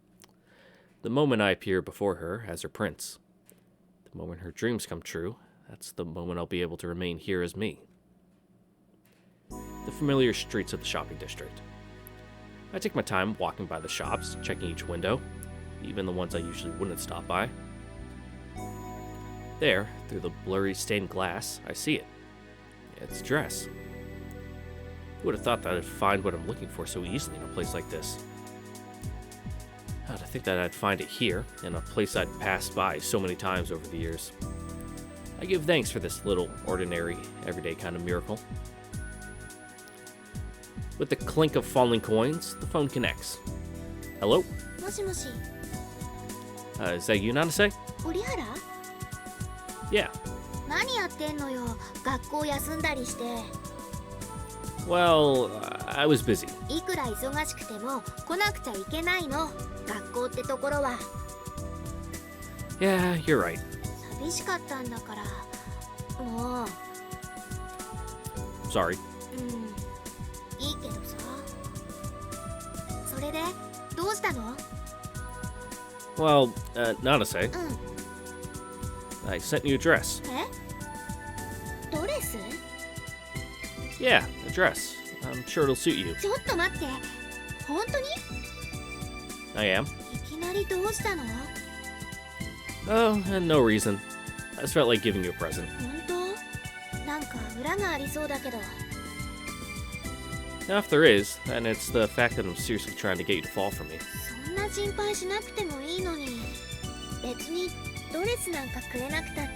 The moment I appear before her as her prince. The moment her dreams come true, that's the moment I'll be able to remain here as me. The familiar streets of the shopping district. I take my time walking by the shops, checking each window, even the ones I usually wouldn't stop by. There, through the blurry stained glass, I see it. It's a dress. Who would have thought that I'd find what I'm looking for so easily in a place like this? To think that I'd find it here, in a place I'd passed by so many times over the years. I give thanks for this little, ordinary, everyday kind of miracle. With the clink of falling coins, the phone connects. Hello? もしもし、 Is that you, Nanase? 折原？ Yeah. 何やってんのよ。学校休んだりして。 Well, I was busy. いくら忙しくても来なくちゃいけないの。学校ってところは。 Yeah, you're right. 寂しかったんだから。もう。 Sorry. いいけどさ。それでどうしたの？ Well, Nanase, うん。 I sent you a dress. え？ドレス？ Yeah, a dress. I'm sure it'll suit you. ちょっと待って。本当に？ I am. いきなりどうしたの？ Oh, and no reason. I just felt like giving you a present. 本当？なんか裏がありそうだけど。 Now, if there is, then it's the fact that I'm seriously trying to get you to fall for me. そんな心配しなくてもいいのに。別にドレスなんかくれなくたって。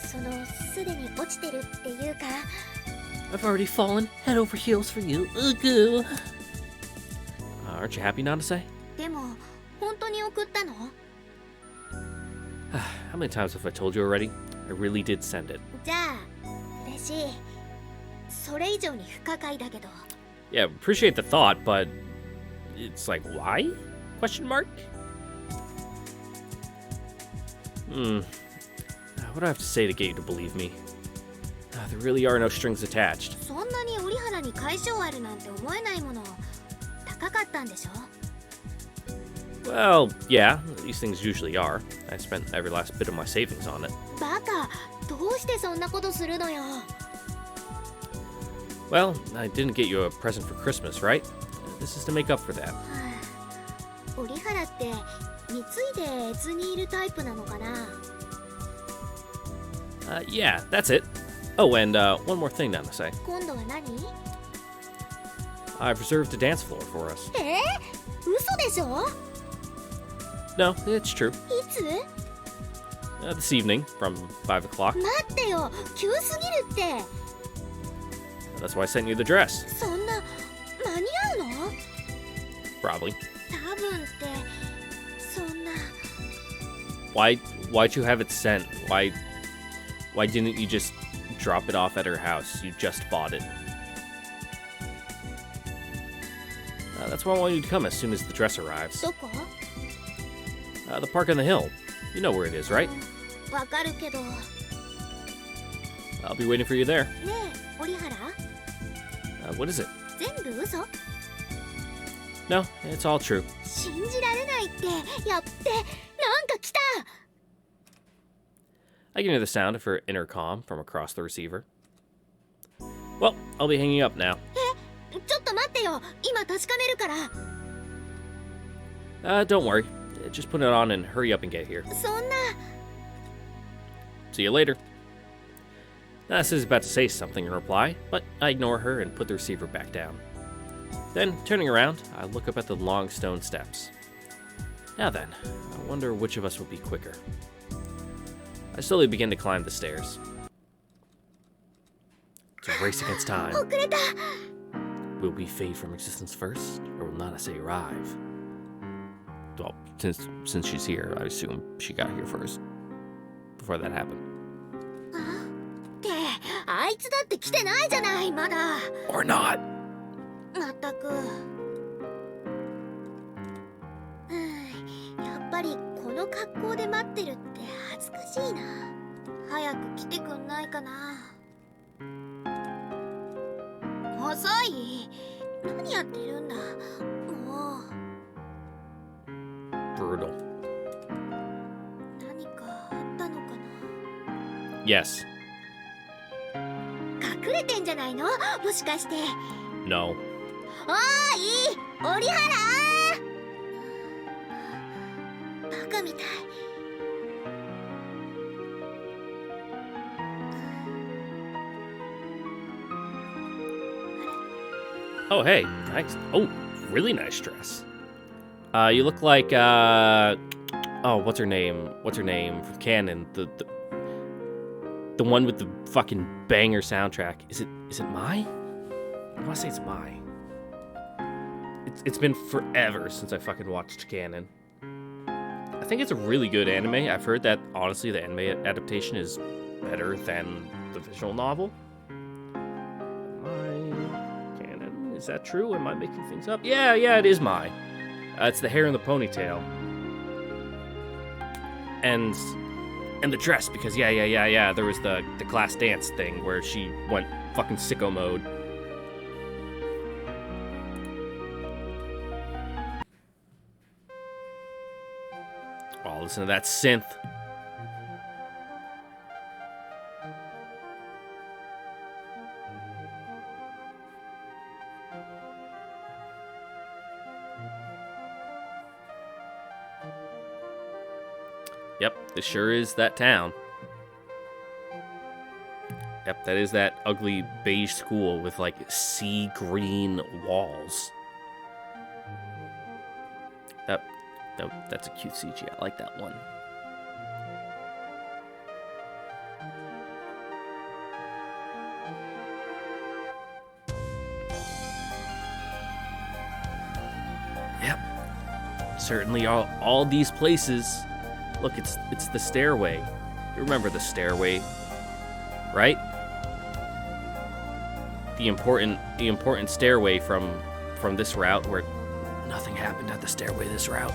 そのすでに落ちてるっていうか。 I've already fallen head over heels for you. Ugh. Aren't you happy, Nanase? でも本当に送ったの？ How many times have I told you already? I really did send it. じゃあ嬉しい。それ以上に不可解だけど。 Yeah, appreciate the thought, but it's like, why? Question mark? What do I have to say to get you to believe me? There really are no strings attached. そんなに折原に解消あるなんて思えないもの。高かったんでしょ？ Well, yeah, these things usually are. I spent every last bit of my savings on it. バカ、どうしてそんなことするのよ。 Well, I didn't get you a present for Christmas, right? This is to make up for that. 折原って貢いで越にいるタイプなのかな？ Yeah, that's it. Oh, and one more thing, Nanase. 今度は何？ I've reserved a dance floor for us. 嘘でしょ？ No, it's true. いつ？ This evening, from 5 o'clock. 待ってよ、急すぎるって。 That's why I sent you the dress. そんな間に合うの？ Probably. 多分ってそんな。 Why'd you have it sent? Why didn't you just drop it off at her house? You just bought it. That's why I want you to come as soon as the dress arrives. どこ？ The park on the hill. You know where it is, right? わかるけど。ね I'll be waiting for you there. え、折原？ What is it? 全部嘘？ No, it's all true. 信じられないって。やって、なんか来た。 I can hear the sound of her intercom from across the receiver. Well, I'll be hanging up now. ちょっと待ってよ。今確かめるから。 Don't worry. Just put it on and hurry up and get here. そんな。 See you later. Nanase is about to say something in reply, but I ignore her and put the receiver back down. Then, turning around, I look up at the long stone steps. Now then, I wonder which of us will be quicker. I slowly begin to climb the stairs. It's a race against time. 遅れた。 Will we fade from existence first, or will Nanase arrive? Well, since she's here, I assume she got here first. Before that happened. って、相いつだって来てないじゃないまだ。 Or not. まったく。やっぱりこの格好で待ってるって恥ずかしいな。早く来てくんないかな。遅い。何やってるんだもう。 Brutal. 何かあったのかな。 Yes. 隠れてんじゃないのもしかして。 No. おーい折原。バカみたい。 Oh, hey. Nice. Oh, really nice dress. You look like, oh, what's her name? What's her name from Canon? The one with the fucking banger soundtrack. Is it Mai? I want to say it's Mai. It's been forever since I fucking watched Canon. I think it's a really good anime. I've heard that, honestly, the anime adaptation is better than the visual novel. Is that true? Am I making things up? Yeah, it is Mai. It's the hair and the ponytail. And the dress, because yeah. There was the class dance thing where she went fucking sicko mode. Oh, listen to that synth. Yep, this sure is that town. Yep, that is that ugly beige school with, like, sea green walls. That's a cute CG. I like that one. Yep. Certainly all these places. Look, it's the stairway. You remember the stairway, right? The important stairway from this route where nothing happened at the stairway this route.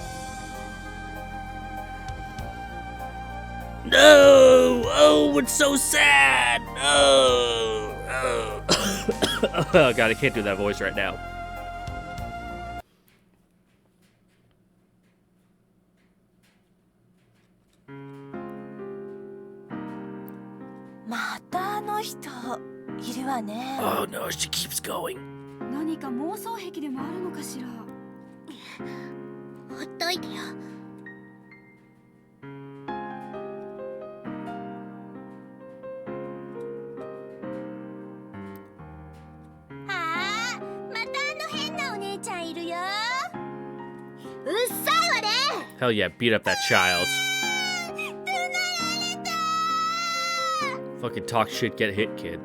No! Oh, it's so sad! Oh! Oh God, I can't do that voice right now. Oh no, she keeps going. 何か妄想癖でもあるのかしら。ほっといてよ。ああ、またあの変なお姉ちゃんいるよ。うっさいわね。 Hell yeah, beat up that child. Fucking talk shit, get hit, kid.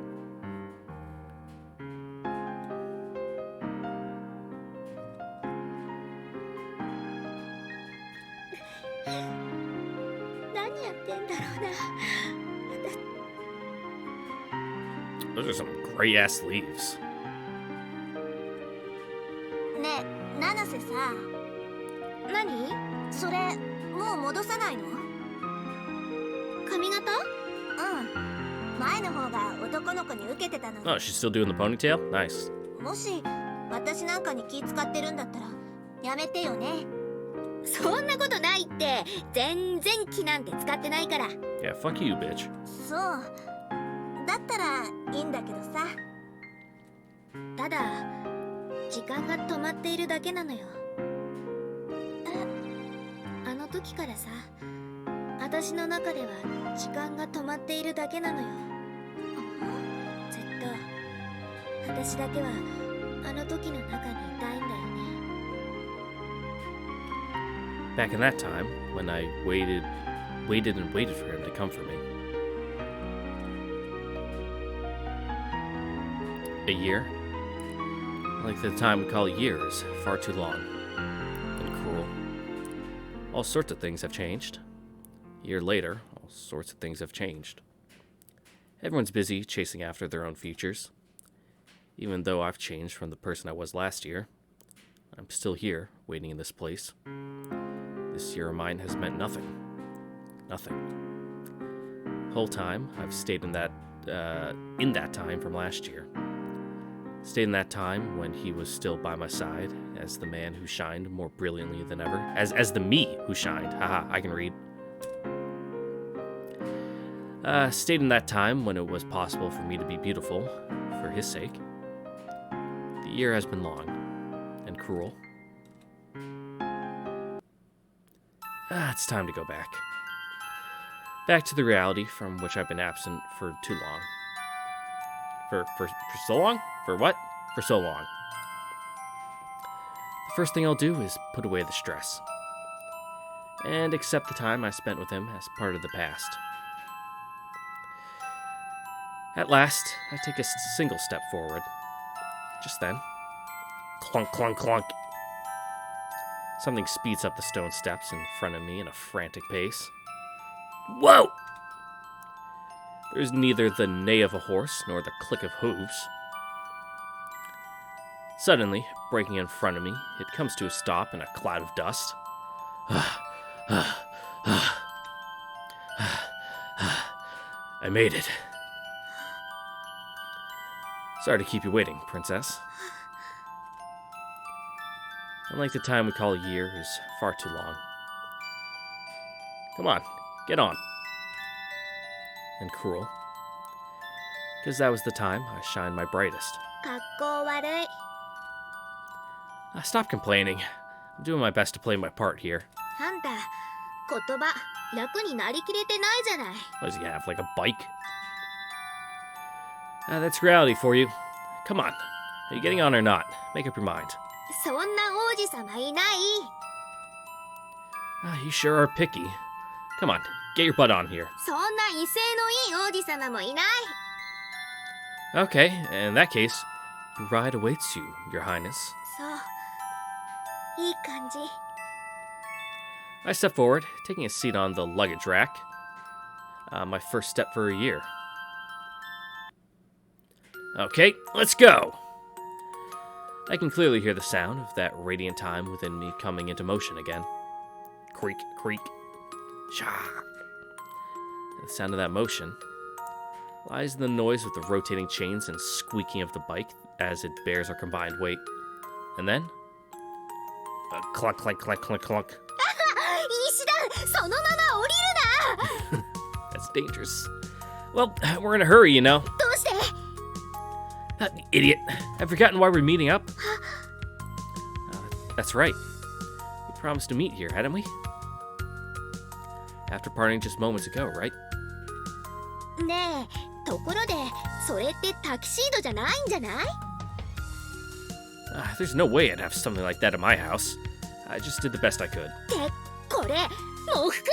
Those are some great ass sleeves. ねえ、七瀬さ。何？それもう戻さないの？髪型？うん。前の方が男の子に受けてたのに。Oh, she's still doing the ponytail? Nice. もし私なんかに気使ってるんだったらやめてよね。そんなことないって。全然気なんて使ってないから。Yeah, fuck you, bitch. そう。だったらいいんだけどさ。ただ時間が止まっているだけなのよ。あの時からさ、私の中では時間が止まっているだけなのよ。ずっと私だけはあの時の中にいたいんだよね。 Back in that time, when I waited and waited for him to come for me. A year? Like the time we call years, far too long. And cruel. All sorts of things have changed. A year later, all sorts of things have changed. Everyone's busy chasing after their own futures. Even though I've changed from the person I was last year, I'm still here, waiting in this place. This year of mine has meant nothing. Nothing. The whole time, I've stayed in that time from last year. Stayed in that time when he was still by my side, as the man who shined more brilliantly than ever. As the me who shined. Haha, I can read. Stayed in that time when it was possible for me to be beautiful, for his sake. The year has been long and cruel. It's time to go back. Back to the reality from which I've been absent for too long. For so long? For what? For so long. The first thing I'll do is put away the stress. And accept the time I spent with him as part of the past. At last, I take a single step forward. Just then, clunk, clunk, clunk. Something speeds up the stone steps in front of me in a frantic pace. Whoa! There's neither the neigh of a horse nor the click of hooves. Suddenly, breaking in front of me, it comes to a stop in a cloud of dust. I made it. Sorry to keep you waiting, Princess. Unlike the time we call a year is far too long. Come on, get on. And cruel. Because that was the time I shined my brightest. 格好悪い。 Stop complaining. I'm doing my best to play my part here. あんた、言葉、楽になりきれてないじゃない。 What does he have, like a bike? That's reality for you. Come on. Are you getting on or not? Make up your mind. そんな王子様いない。 You sure are picky. Come on, get your butt on here. そんな威勢のいい王子様もいない。 Okay, in that case, your ride awaits you, Your Highness. そう。いい感じ。 I step forward, taking a seat on the luggage rack. My first step for a year. Okay, let's go! I can clearly hear the sound of that radiant time within me coming into motion again. Creak, creak. Sha. The sound of that motion lies in the noise of the rotating chains and squeaking of the bike as it bears our combined weight. And then, a clunk, clunk, clunk, clunk, clunk. 石段、そのまま降りるな。 That's dangerous. Well, we're in a hurry, you know. どうして？ Idiot. I've forgotten why we're meeting up. That's right. We promised to meet here, hadn't we? After parting just moments ago, right? ねえ、ところで、それってタキシードじゃないんじゃない？ There's no way I'd have something like that in my house. I just did the best I could. ってこれ喪服じ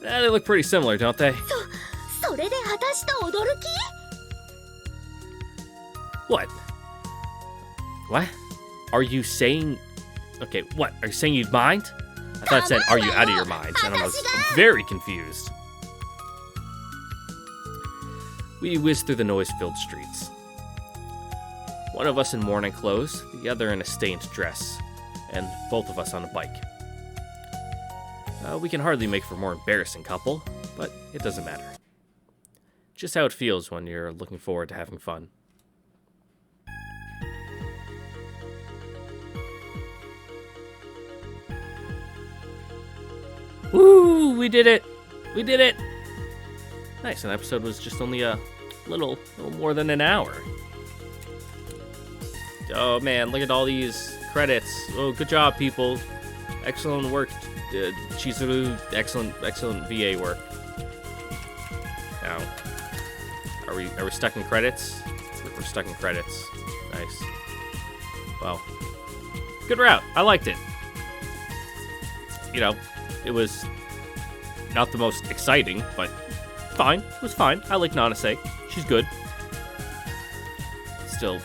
ゃない。 They look pretty similar, don't they? それで私と踊る気？ What? What? Are you saying... Okay, what? Are you saying you'd mind? I thought it said, are you out of your minds? And I was very confused. We whizzed through the noise-filled streets. One of us in morning clothes, the other in a stained dress, and both of us on a bike. We can hardly make for a more embarrassing couple, but it doesn't matter. Just how it feels when you're looking forward to having fun. Woo! We did it! We did it! Nice, an episode was just only a little more than an hour. Oh man, look at all these credits. Oh, good job, people. Excellent work, Chizuru. Excellent VA work. Now, are we stuck in credits? We're stuck in credits. Nice. Well, good route. I liked it. You know, it was not the most exciting, but fine. It was fine. I like Nanase. She's good. Still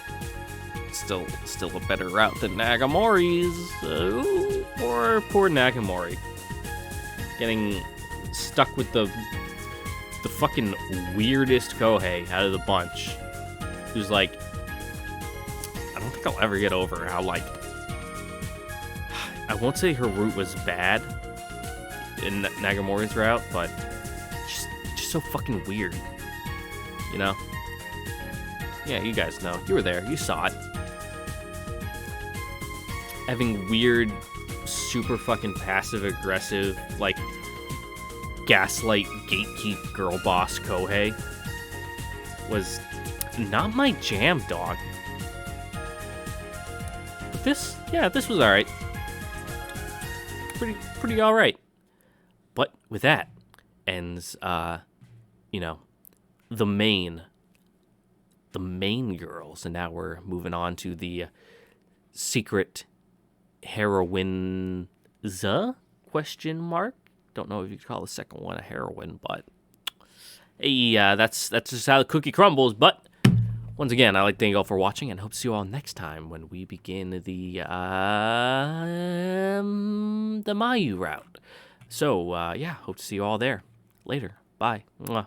a better route than Nagamori's. Poor Nagamori. Getting stuck with the the fucking weirdest Kohei out of the bunch. Who's like, I don't think I'll ever get over how, like, I won't say her route was bad in Nagamori's route, but just so fucking weird, you know? Yeah, you guys know. You were there. You saw it. Having weird, super fucking passive-aggressive, like, gaslight, gatekeep girl boss Kohei was not my jam, dog. But this was alright. Pretty alright. But with that ends, you know, the main girls, and now we're moving on to the secret heroine, question mark. Don't know if you could call the second one a heroine, but hey, that's just how the cookie crumbles. But once again, I'd like to thank you all for watching, and hope to see you all next time when we begin the Mayu route. So yeah, hope to see you all there. Later. Bye. Mwah.